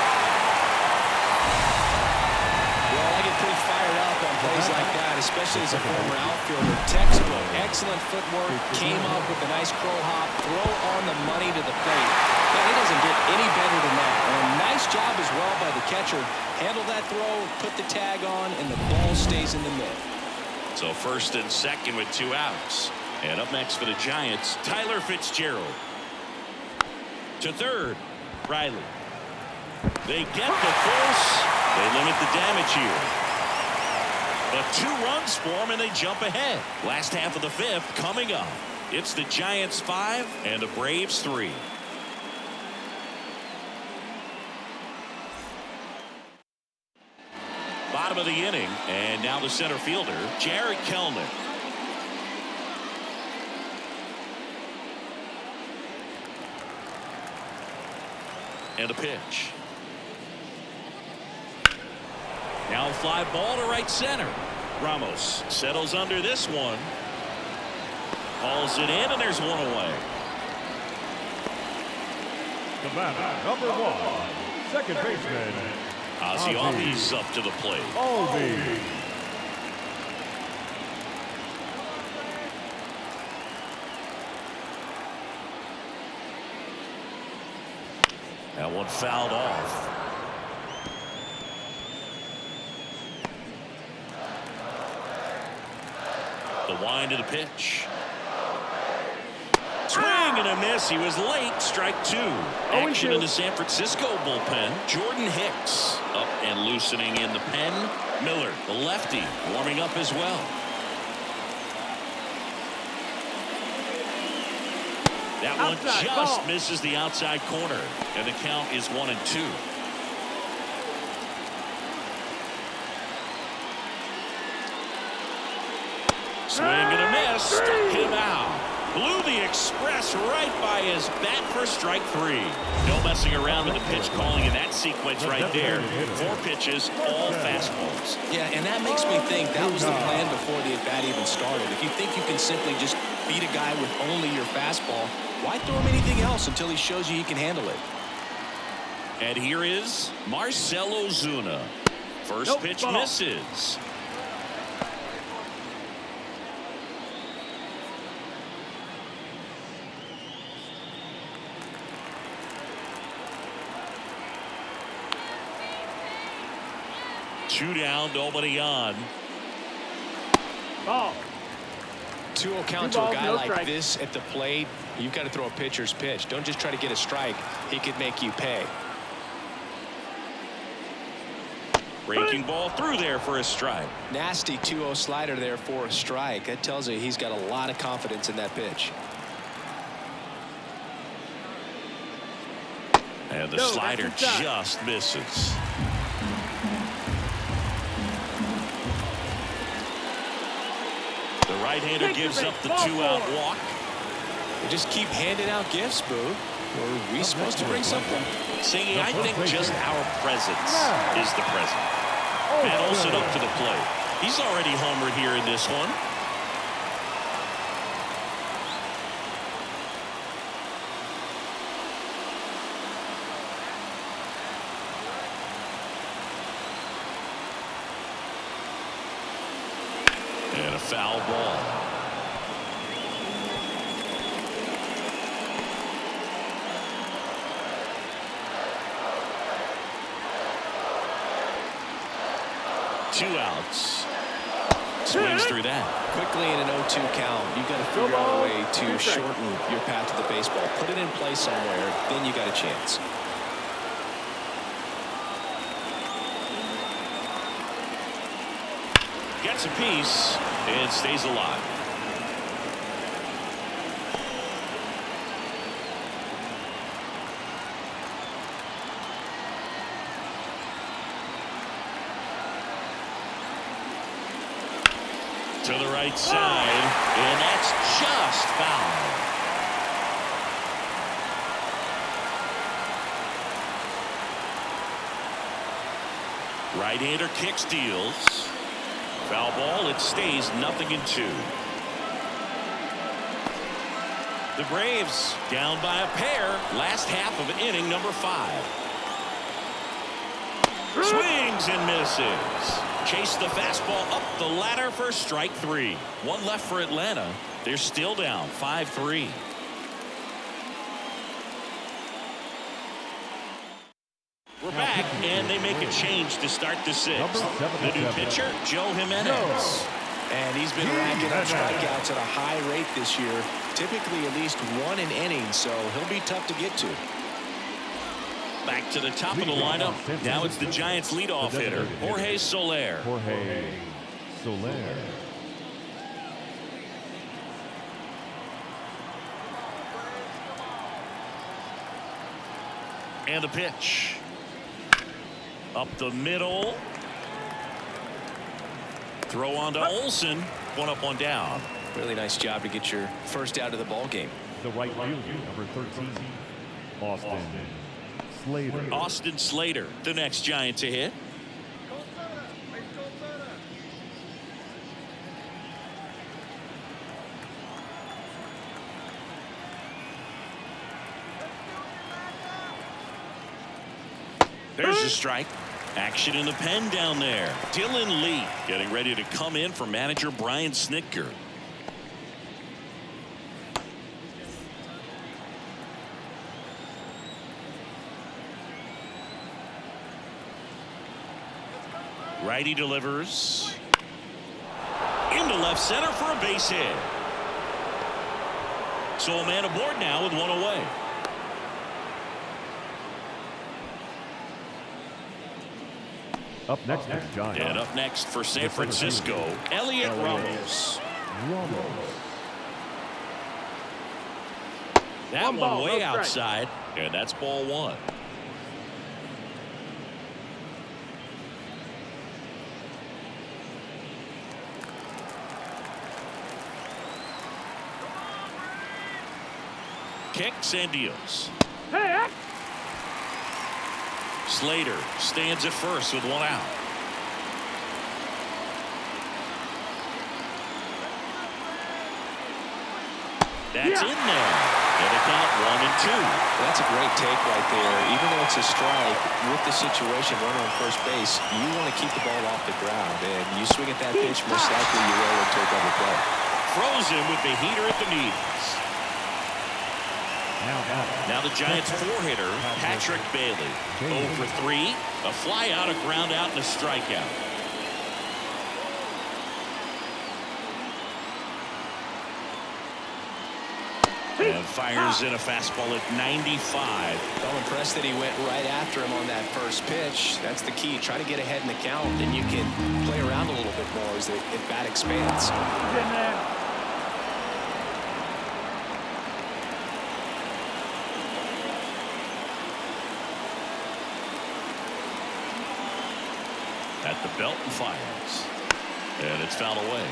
Well, I get pretty fired up on plays like that, especially as a former outfielder. Textbook, excellent footwork, came up with a nice crow hop, throw on the money to the plate. Man, it doesn't get any better than that. And a nice job as well by the catcher. Handle that throw, put the tag on, and the ball stays in the mitt. So first and second with 2 outs. And up next for the Giants, Tyler Fitzgerald. To third, Riley. They get the force. They limit the damage here. But 2 runs for them, and they jump ahead. Last half of the 5th coming up. It's the Giants 5 and the Braves 3. Bottom of the inning, and now the center fielder, Jared Kelnick. And a pitch. Now a fly ball to right center. Ramos settles under this one. Hauls it in, and there's one away. The batter, number 1, second baseman, Ozzie Albies up to the plate. Albies. That one fouled off. The wind of the pitch. Swing and a miss. He was late. Strike 2. Action in the San Francisco bullpen. Jordan Hicks up and loosening in the pen. Miller, the lefty, warming up as well. That one just misses the outside corner, and the count is 1-2. Swing and a miss. Struck him out. Blew the express right by his bat for strike 3. No messing around with the pitch calling in that sequence right there. 4 pitches, all fastballs. Yeah, and that makes me think that was the plan before the at-bat even started. If you think you can simply just beat a guy with only your fastball, why throw him anything else until he shows you he can handle it? And here is Marcell Ozuna. First pitch misses. Two down, nobody on. Ball. 2-0 count to a guy like this at the plate. You've got to throw a pitcher's pitch. Don't just try to get a strike. He could make you pay. Breaking ball through there for a strike. Nasty 2-0 slider there for a strike. That tells you he's got a lot of confidence in that pitch. And the slider just misses. The right-hander gives up the 2-out walk. We just keep handing out gifts, Boo. Or are we supposed to bring something? Singing, I think just our presence is the present. Matt Olson up to the plate. He's already homered here in this one. And a foul ball. Two outs. Swings through that. Quickly in an 0-2 count, you've got to figure out a way to shorten your path to the baseball. Put it in play somewhere, then you got a chance. Gets a piece and stays alive. To the right side, and that's just foul. Right-hander kick steals. Foul ball. It stays 0-2. The Braves down by a pair. Last half of inning number 5. Swings and misses. Chase the fastball up the ladder for strike 3. One left for Atlanta. They're still down 5-3. We're back, and they make a change to start the 6th. The new pitcher, Joe Jimenez. And he's been racking up strikeouts at a high rate this year. Typically at least 1 an inning, so he'll be tough to get to. Back to the top of the lineup. Now it's the Giants leadoff hitter, Jorge Soler. Jorge Soler. And the pitch. Up the middle. Throw on to Olsen. One up, one down. Really nice job to get your first out of the ball game. The right fielder, number 13, Austin Slater. Austin Slater, the next Giant to hit. There's a strike. Action in the pen down there. Dylan Lee getting ready to come in for manager Brian Snitker. Righty delivers. Into left center for a base hit. So a man aboard now with one away. Up next is Giants. And up next for San Francisco, Elliot Ramos. That one way outside, and that's ball one. Kicks and deals. Hey, Slater stands at first with one out. That's in there. And a count 1-2. That's a great take right there. Even though it's a strike, with the situation, runner on first base, you want to keep the ball off the ground. And you swing at that pitch, most likely you roll into a double play. Throws him with the heater at the knees. Now the Giants four-hitter, Patrick Bailey. 0 for 3, a fly out, a ground out, and a strikeout. And fires in a fastball at 95. I'm impressed that he went right after him on that first pitch. That's the key. Try to get ahead in the count, and you can play around a little bit more as the at-bat expands. At the belt and fires. And it's fouled away.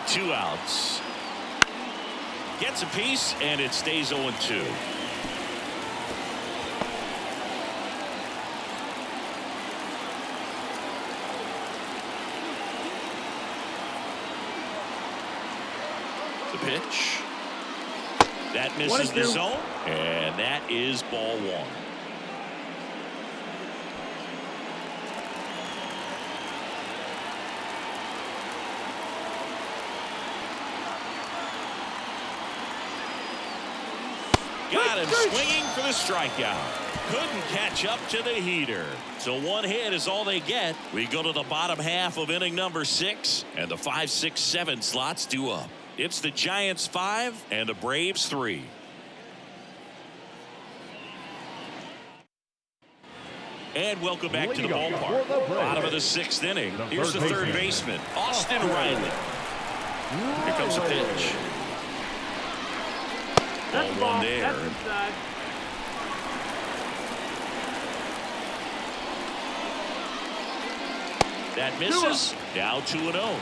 Two outs. Gets a piece, and it stays 0-2. The pitch. That misses the zone, and that is ball one. Got him swinging for the strikeout. Couldn't catch up to the heater. So one hit is all they get. We go to the bottom half of inning number 6, and the 5, 6, 7 slots due up. It's the Giants 5 and the Braves 3. And welcome back to the ballpark. Bottom of the 6th inning. Here's the third baseman, Austin Riley. Here comes the pitch. Ball one there. That misses. Now 2-0.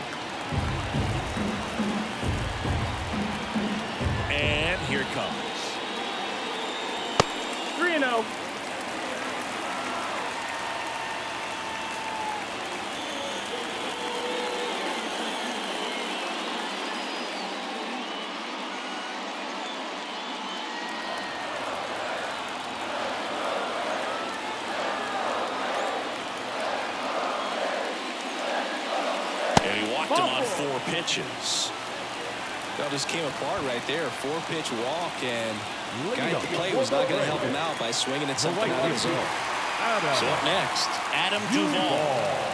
And here it comes. 3-0. Him on 4 pitches. That just came apart right there. 4-pitch walk, and the guy at the plate was not going to help him out by swinging at something out of his zone. So up next, Adam Duvall.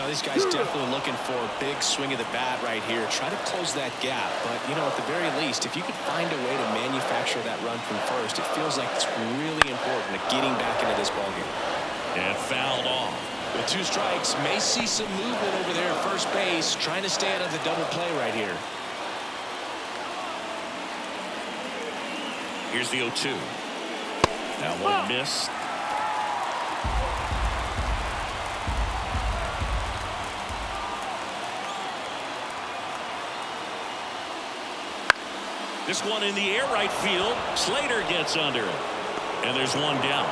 know, these guys definitely looking for a big swing of the bat right here. Try to close that gap. But, you know, at the very least, if you could find a way to manufacture that run from first, it feels like it's really important to getting back into this ballgame. And fouled off. With 2 strikes, may see some movement over there at first base, trying to stay out of the double play right here. Here's the 0-2. That one missed. This one in the air right field. Slater gets under it. And there's one down.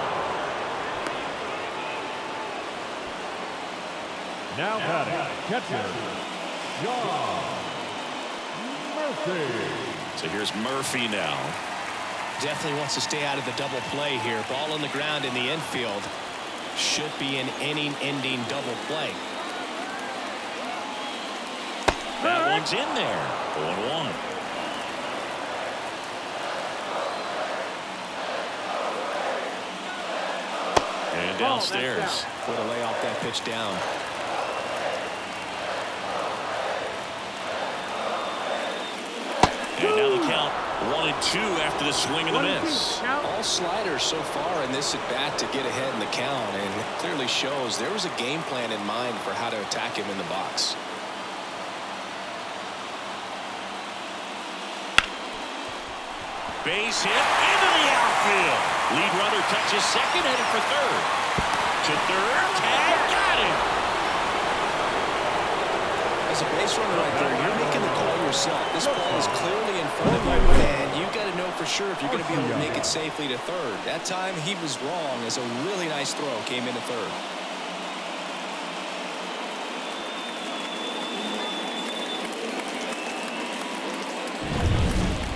Now batting, catcher, John Murphy. So here's Murphy now. Definitely wants to stay out of the double play here. Ball on the ground in the infield. Should be an inning-ending double play. That one's in there. 0-1. And downstairs. Way to lay off that pitch down. And now the count 1-2 after the swing and the miss. All sliders so far in this at bat to get ahead in the count, and it clearly shows there was a game plan in mind for how to attack him in the box. Base hit into the outfield. Lead runner touches second, headed for third. To third, tag, got him. As a base runner right there, you're making the call yourself. This ball is clearly in front of you, and you got to know for sure if you're going to be able to make it safely to third. That time he was wrong, as a really nice throw came into third.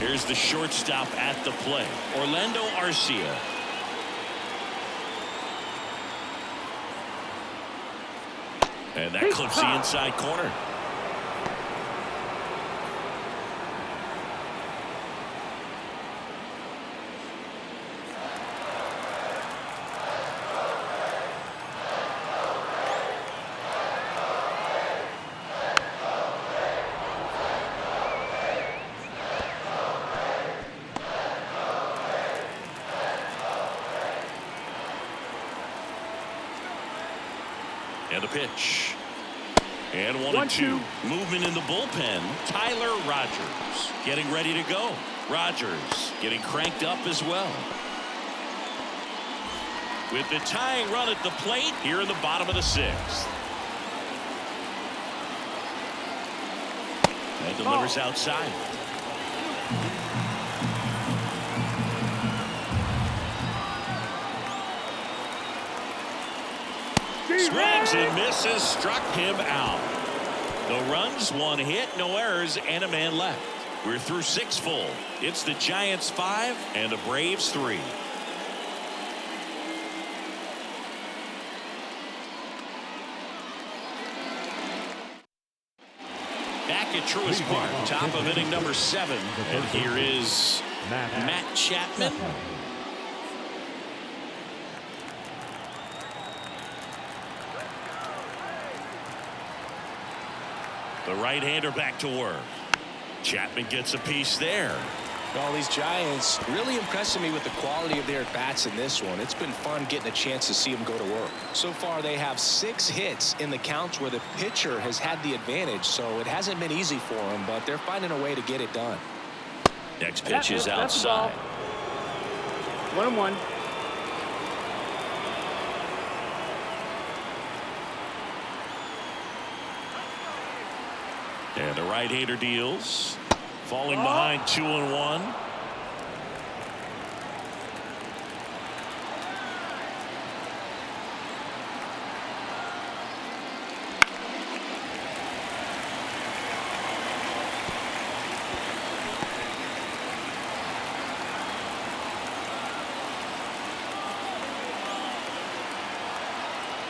Here's the shortstop at the plate, Orlando Arcia. And that clips the inside corner. And a pitch. And 1-2. Movement in the bullpen. Tyler Rogers getting ready to go. Rogers getting cranked up as well. With the tying run at the plate here in the bottom of the 6th. And delivers outside. Swings and misses, struck him out. No runs, 1 hit, no errors, and a man left. We're through 6 full. It's the Giants 5 and the Braves 3. Back at Truist Park, top of inning number 7. And here is Matt Chapman. The right-hander back to work. Chapman gets a piece there. Well, these Giants really impressing me with the quality of their bats in this one. It's been fun getting a chance to see them go to work. So far, they have 6 hits in the counts where the pitcher has had the advantage, so it hasn't been easy for them, but they're finding a way to get it done. Next pitch is outside. 1-1. And the right-hander deals. Falling behind 2-1.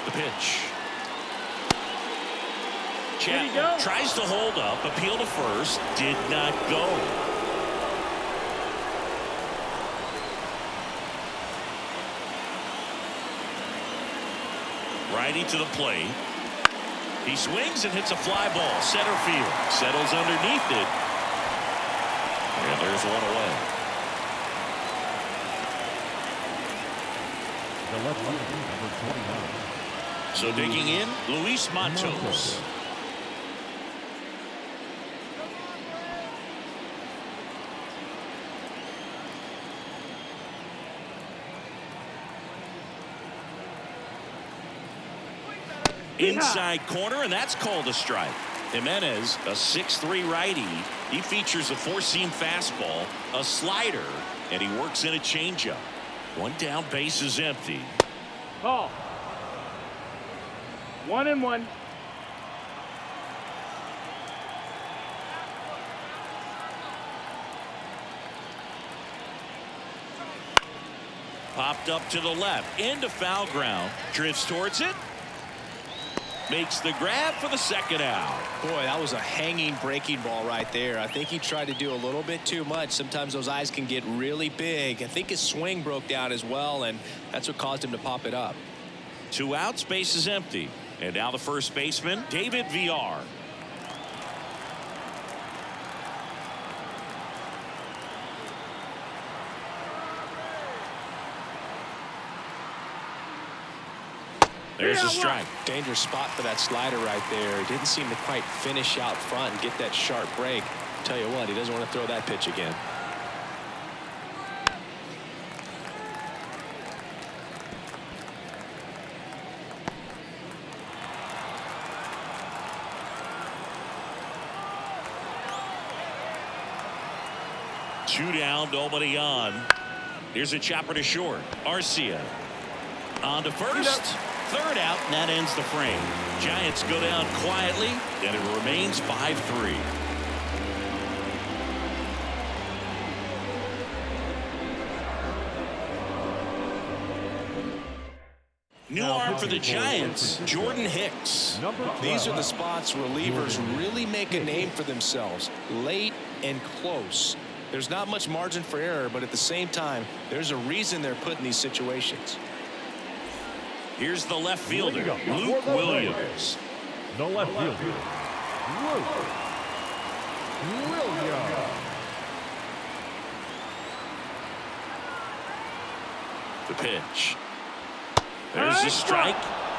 The pitch. Chapman tries to hold up, appeal to first, did not go. Righty to the plate. He swings and hits a fly ball. Center field. Settles underneath it. And there's one away. The left fielder, number 29. So digging in, Luis Matos. Inside corner, and that's called a strike. Jimenez, a 6'3" righty. He features a four-seam fastball, a slider, and he works in a changeup. One down, base is empty. Ball. 1-1. Popped up to the left, into foul ground. Drifts towards it. Makes the grab for the second out. Boy, that was a hanging breaking ball right there. I think he tried to do a little bit too much. Sometimes those eyes can get really big. I think his swing broke down as well, and that's what caused him to pop it up. 2 outs, base is empty. And now the first baseman, David VR. There's a strike. Dangerous spot for that slider right there. He didn't seem to quite finish out front and get that sharp break. Tell you what, he doesn't want to throw that pitch again. Two down, nobody on. Here's a chopper to short. Arcia on to first. Third out, and that ends the frame. Giants go down quietly, and it remains 5-3. New arm for the Giants, Jordan Hicks. These are the spots relievers really make a name for themselves. Late and close. There's not much margin for error, but at the same time, there's a reason they're put in these situations. Here's the left fielder, Luke Williams. The left fielder, Luke Williams. The pitch. There's the strike.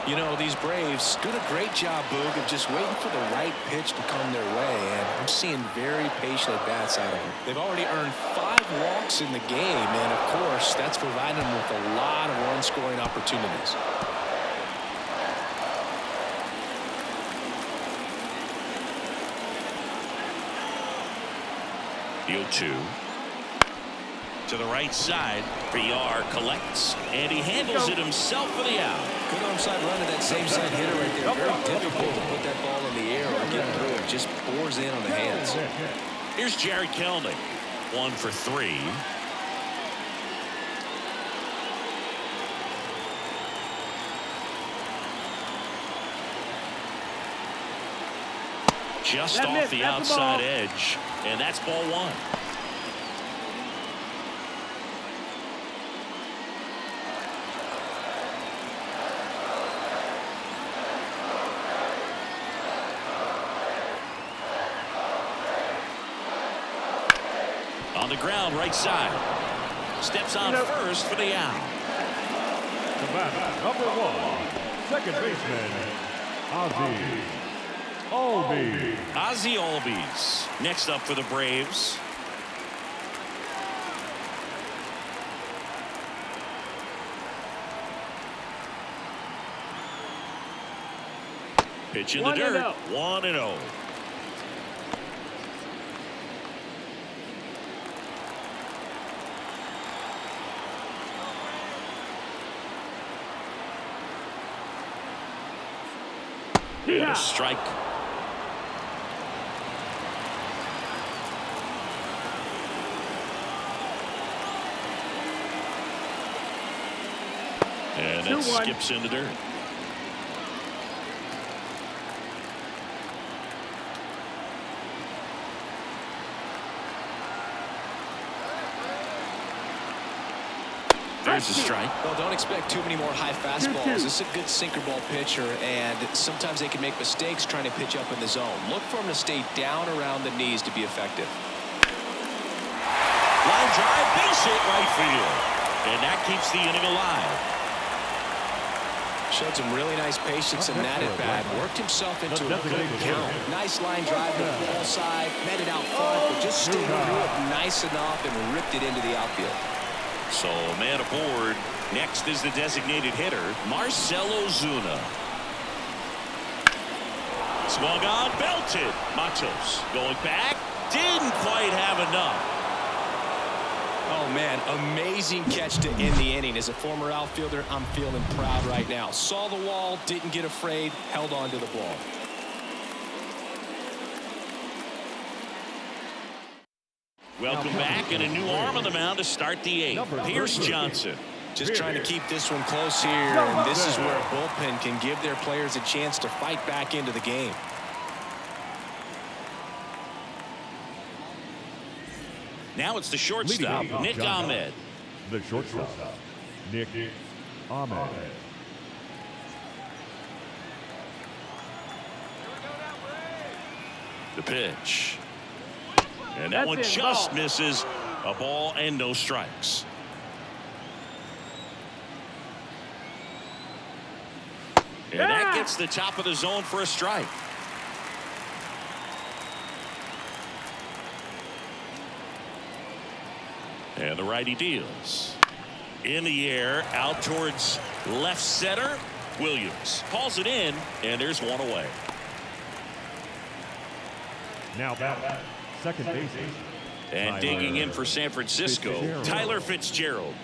You know, these Braves doing a great job, Boog, of just waiting for the right pitch to come their way, and I'm seeing very patient at-bats out of them. They've already earned 5 walks in the game, and of course, that's providing them with a lot of run-scoring opportunities. Field 2. To the right side, VR collects, and he handles it himself for the out. Good onside run to that same side hitter right there. Very difficult to put that ball in the air or get through it. Just bores in on the hands. Here's Jared Kelnick. 1 for 3. Just off the outside edge, and that's ball 1. On the ground, right side. Steps on first for the out. The batter, number 1, second baseman, Ozzie Albies. Next up for the Braves. Pitch in the dirt. 1-0. And a strike. And that skips in the dirt. There's a strike. Well, don't expect too many more high fastballs. This is a good sinker ball pitcher, and sometimes they can make mistakes trying to pitch up in the zone. Look for him to stay down around the knees to be effective. Line drive, base hit right field. And that keeps the inning alive. Showed some really nice patience in that at bat. Worked himself into a good count. Nice line drive to the ball side. Met it out front, but just stayed through it nice enough and ripped it into the outfield. So a man aboard. Next is the designated hitter, Marcell Ozuna. Swung on, belted. Matos going back. Didn't quite have enough. Oh, man, amazing catch to end the inning. As a former outfielder, I'm feeling proud right now. Saw the wall, didn't get afraid, held on to the ball. Welcome back, and a new arm on the mound to start the eighth. Pierce Johnson. Just trying to keep this one close here, and this is where a bullpen can give their players a chance to fight back into the game. Now it's the shortstop, Nick Ahmed. The shortstop, Nick Ahmed. The pitch. And that one just misses. A ball and no strikes. And that gets the top of the zone for a strike. And the righty deals. In the air, out towards left center. Williams calls it in, and there's one away. Now back, second base. And digging in for San Francisco, Tyler Fitzgerald.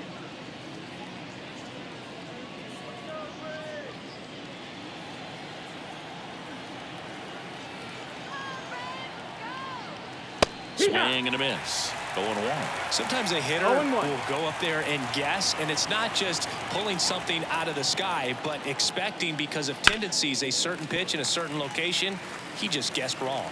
Swing and a miss. 0-1. Sometimes a hitter will go up there and guess, and it's not just pulling something out of the sky, but expecting because of tendencies a certain pitch in a certain location. He just guessed wrong.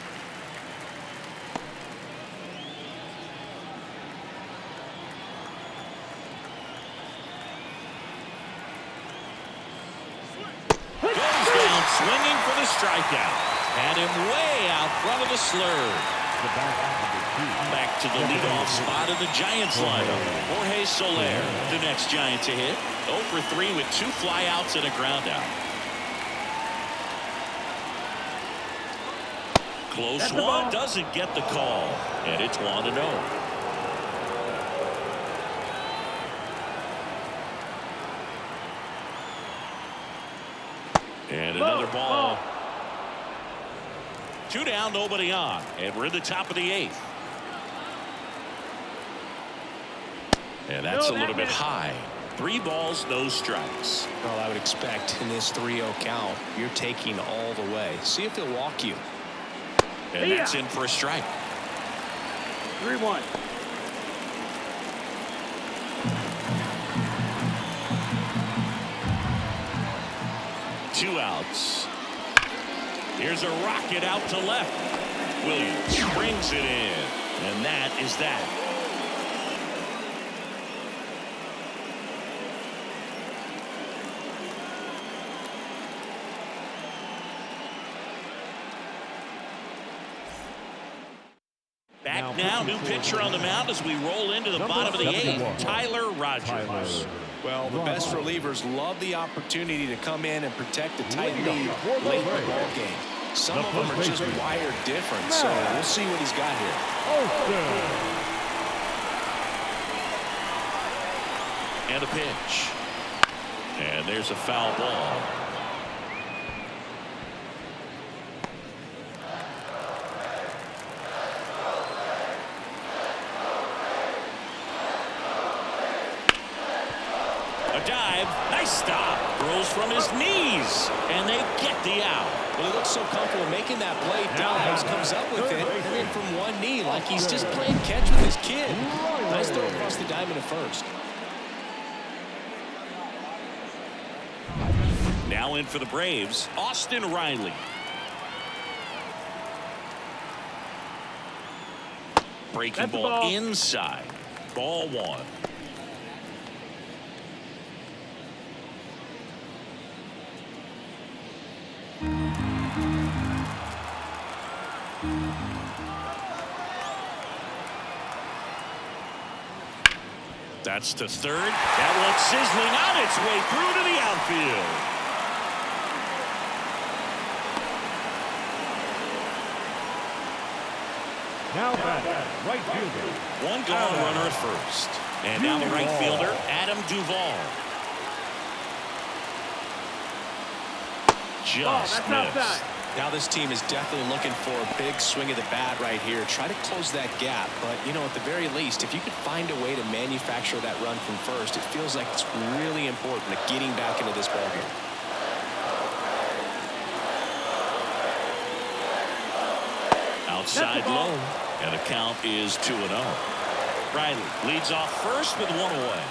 Goes down swinging for the strikeout. Had him way out front of the slurve. Back to the leadoff spot of the Giants lineup. Jorge Soler, the next Giant to hit. 0 for 3 with 2 flyouts and a groundout. Close one, doesn't get the call. And it's 1-0. And another ball. 2 down, nobody on. And we're in the top of the 8th. And that's a little bit high. 3 balls, no strikes. Well, I would expect in this 3-0 count, you're taking all the way. See if he'll walk you. And that's in for a strike. 3-1. Two outs. Here's a rocket out to left. Williams brings it in. And that is that. Back now, new pitcher on the mound as we roll into the bottom of the 8th, Tyler Rogers. Well, the best relievers love the opportunity to come in and protect the tight lead late in the ball game. Some of them are just wired different, so we'll see what he's got here. And a pitch. And there's a foul ball. Dive, nice stop, throws from his knees, and they get the out. Well, he looks so comfortable making that play. Dives, comes up with it, and then from one knee, like he's just playing catch with his kid. Nice throw across the diamond at first. Now in for the Braves, Austin Riley. Breaking ball inside. Ball 1. That's to third. That one sizzling on its way through to the outfield. Now batting, right fielder. One gone runner at first. And now the right fielder, Adam Duvall. Just missed. Now this team is definitely looking for a big swing of the bat right here. Try to close that gap. But, you know, at the very least, if you could find a way to manufacture that run from first, it feels like it's really important to getting back into this ballgame. Outside low. And the count is 2-0. Riley leads off first with one away.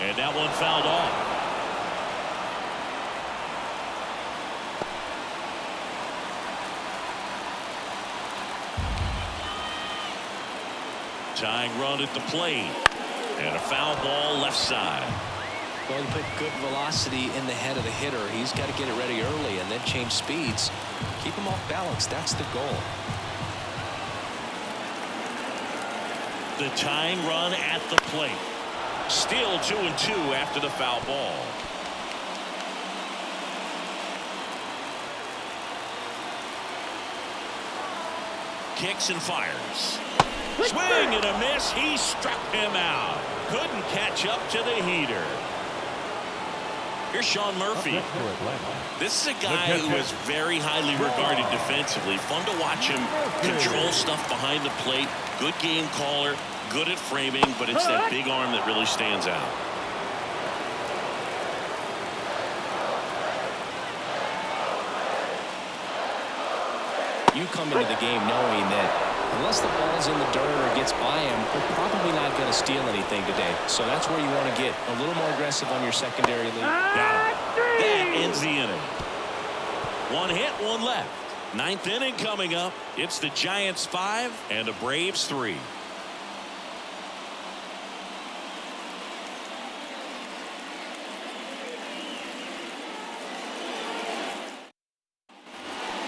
And that one fouled off. Tying run at the plate. And a foul ball left side. Well, you put good velocity in the head of the hitter. He's got to get it ready early and then change speeds. Keep him off balance. That's the goal. The tying run at the plate. Still 2-2 after the foul ball. Kicks and fires. Swing and a miss. He struck him out. Couldn't catch up to the heater. Here's Sean Murphy. This is a guy who is very highly regarded defensively. Fun to watch him control stuff behind the plate. Good game caller. Good at framing, but it's that big arm that really stands out. You come into the game knowing that unless the ball's in the dirt or gets by him, we're probably not going to steal anything today. So that's where you want to get a little more aggressive on your secondary lead. Got him. That ends the inning. One hit, one left. Ninth inning coming up. It's the Giants 5 and the Braves 3.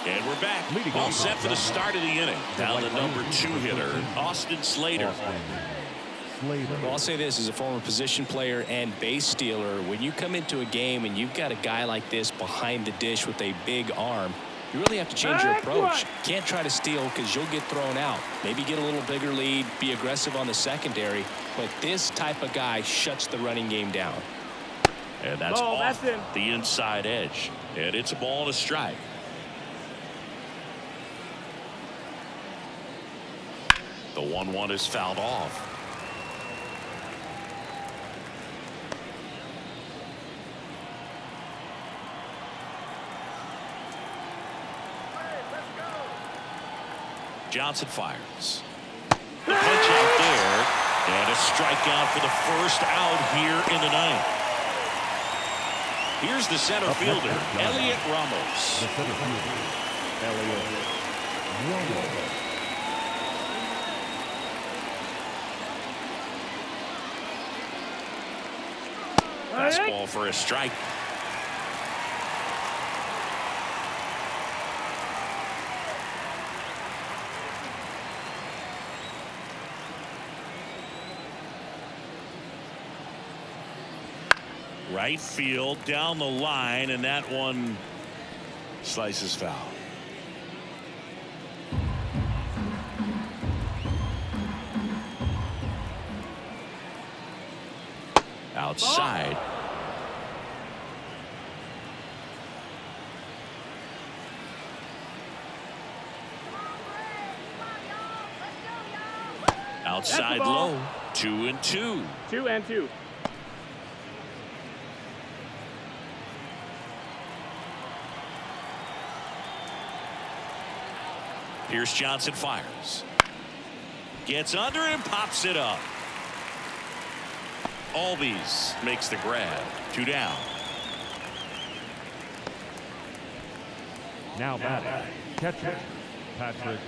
And we're back. All set for the start of the inning. Now the number 2 hitter, Austin Slater. Well, I'll say this as a former position player and base stealer. When you come into a game and you've got a guy like this behind the dish with a big arm, you really have to change your approach. Can't try to steal because you'll get thrown out. Maybe get a little bigger lead, be aggressive on the secondary. But this type of guy shuts the running game down. And that's off the inside edge. And it's a ball and a strike. The 1-1 is fouled off. Johnson fires. The punch out there. And a strikeout for the first out here in the ninth. Here's the center fielder, Elliot Ramos. The center fielder, Elliot Ramos. Fastball for a strike. Right field down the line, and that one slices foul. Outside. Outside low. 2-2. 2-2. Here's Johnson fires. Gets under and pops it up. Albies makes the grab. 2 down. Now batting, catcher, Patrick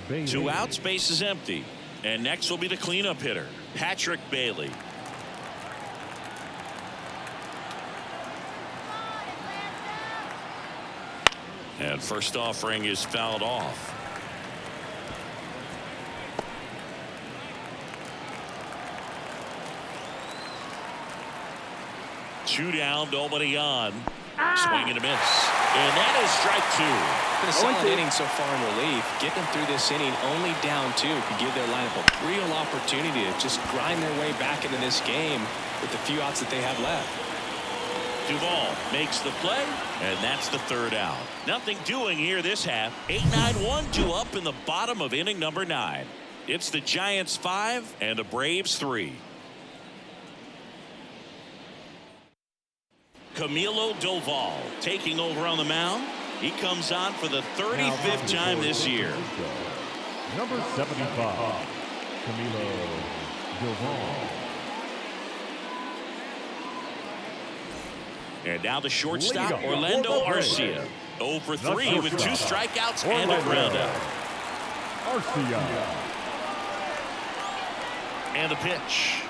Bailey. 2 outs, base is empty. And next will be the cleanup hitter, Patrick Bailey. And first offering is fouled off. Two down, nobody on. Swing and a miss. And that is strike two. Been a solid inning so far in relief. Getting them through this inning only down two could give their lineup a real opportunity to just grind their way back into this game with the few outs that they have left. Duvall makes the play, and that's the third out. Nothing doing here this half. 8-9-1, 2 up in the bottom of inning number 9. It's the Giants 5 and the Braves 3. Camilo Doval taking over on the mound. He comes on for the 35th time this year. Number 75, Camilo Doval. And now the shortstop, Orlando Arcia. 0 for 3 with 2 strikeouts and a groundout. Arcia. And the pitch.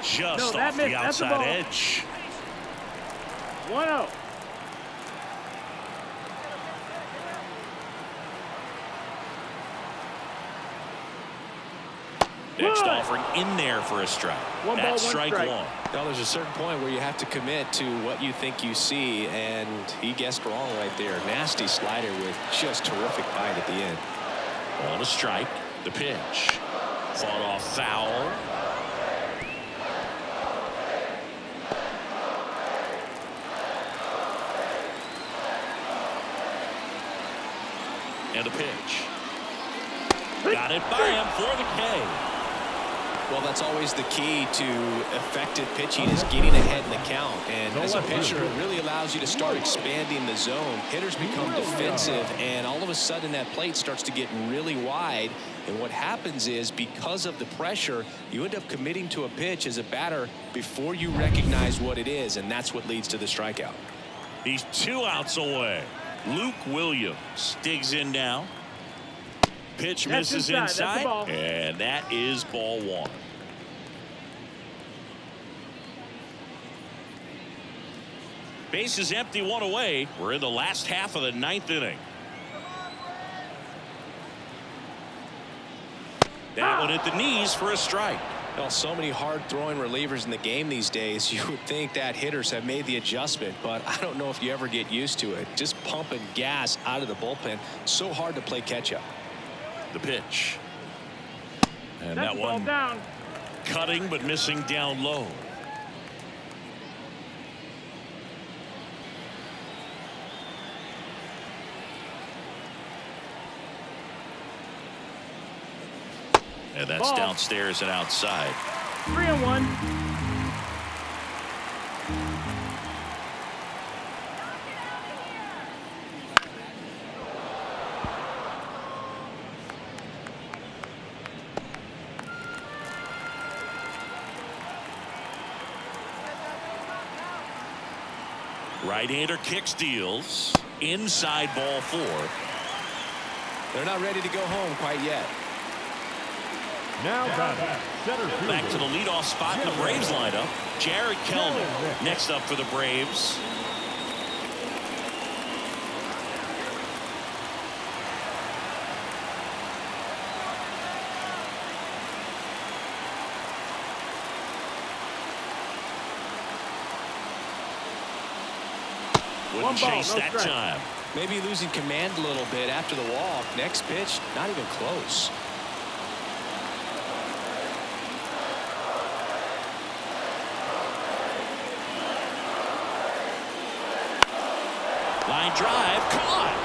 Just off the outside edge. 1-0. Next offering in there for a strike. That's strike one. Now there's a certain point where you have to commit to what you think you see, and he guessed wrong right there. Nasty slider with just terrific bite at the end. On a strike. The pitch. Fought off foul. And the pitch. Got it by him for the K. Well, that's always the key to effective pitching, is getting ahead in the count. And as a pitcher, it really allows you to start expanding the zone. Hitters become defensive, and all of a sudden that plate starts to get really wide. And what happens is, because of the pressure, you end up committing to a pitch as a batter before you recognize what it is, and that's what leads to the strikeout. He's 2 outs away. Luke Williams digs in now. Pitch misses inside, and that is ball 1. Base is empty, 1 away. We're in the last half of the 9th inning. That one at the knees for a strike. Well, so many hard-throwing relievers in the game these days, you would think that hitters have made the adjustment, but I don't know if you ever get used to it. Just pumping gas out of the bullpen, so hard to play catch-up. The pitch. And that one down. Cutting but missing down low. And that's downstairs and outside. 3-1. Right-hander kicks, deals. Inside, ball 4. They're not ready to go home quite yet. Now back to the leadoff spot in the Braves lineup. Jared Kellner next up for the Braves. Wouldn't chase that time. Maybe losing command a little bit after the walk. Next pitch, not even close. Line drive, caught.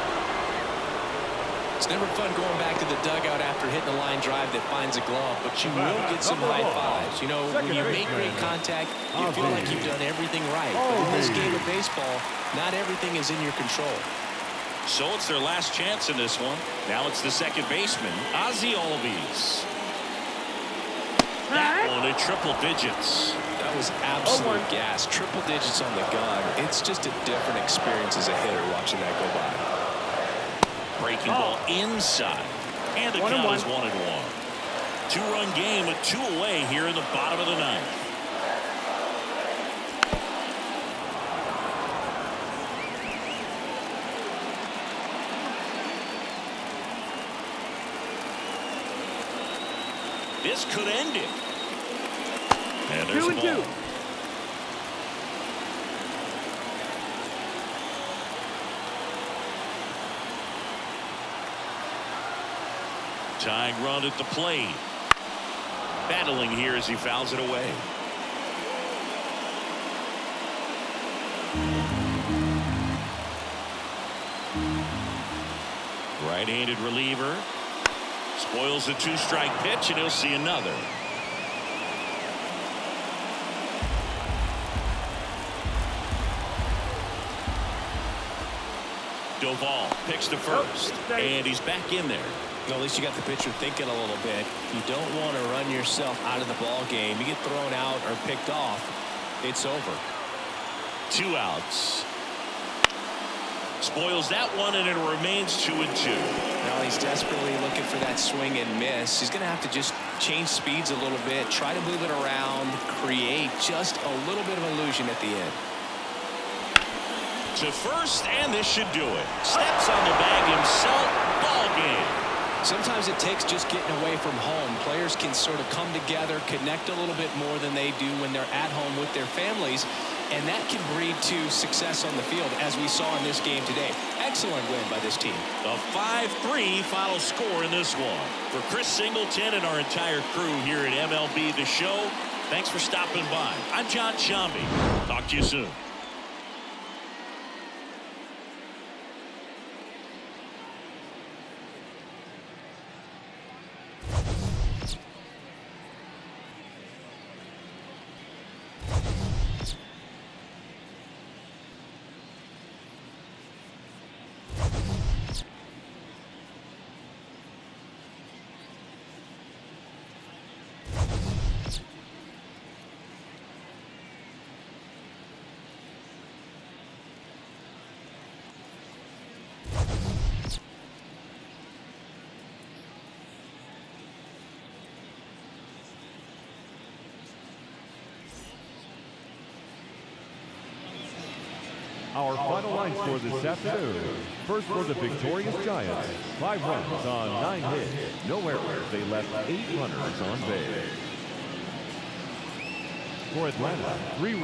It's never fun going back to the dugout after hitting a line drive that finds a glove, but you will get some high fives. You know, when you make great contact, you feel like you've done everything right. But in this game of baseball, not everything is in your control. So it's their last chance in this one. Now it's the second baseman, Ozzie Albies. That one at triple digits. That was absolute gas. Triple digits on the gun. It's just a different experience as a hitter watching that go by. Breaking ball inside. And the count is 1-1. 2-run game with 2 away here in the bottom of the 9th. This could end it. And there's 2 a and ball. 2. Tying run at the plate. Battling here as he fouls it away. Right-handed reliever. Spoils the 2-strike pitch, and he'll see another. Doval picks to first, and he's back in there. Well, at least you got the pitcher thinking a little bit. You don't want to run yourself out of the ball game. You get thrown out or picked off, it's over. 2 outs. Spoils that one, and it remains 2 and 2. Now he's desperately looking for that swing and miss. He's going to have to just change speeds a little bit, try to move it around, create just a little bit of illusion at the end. To first, and this should do it. Steps on the bag himself. Ball game. Sometimes it takes just getting away from home. Players can sort of come together, connect a little bit more than they do when they're at home with their families, and that can breed to success on the field, as we saw in this game today. Excellent win by this team. A 5-3 final score in this one. For Chris Singleton and our entire crew here at MLB The Show, thanks for stopping by. I'm John Shambi. Talk to you soon. Our final line score this afternoon. First for the victorious Giants, 5 runs on 9 hits, no errors. They left 8 runners on base. For Atlanta, 3 runs.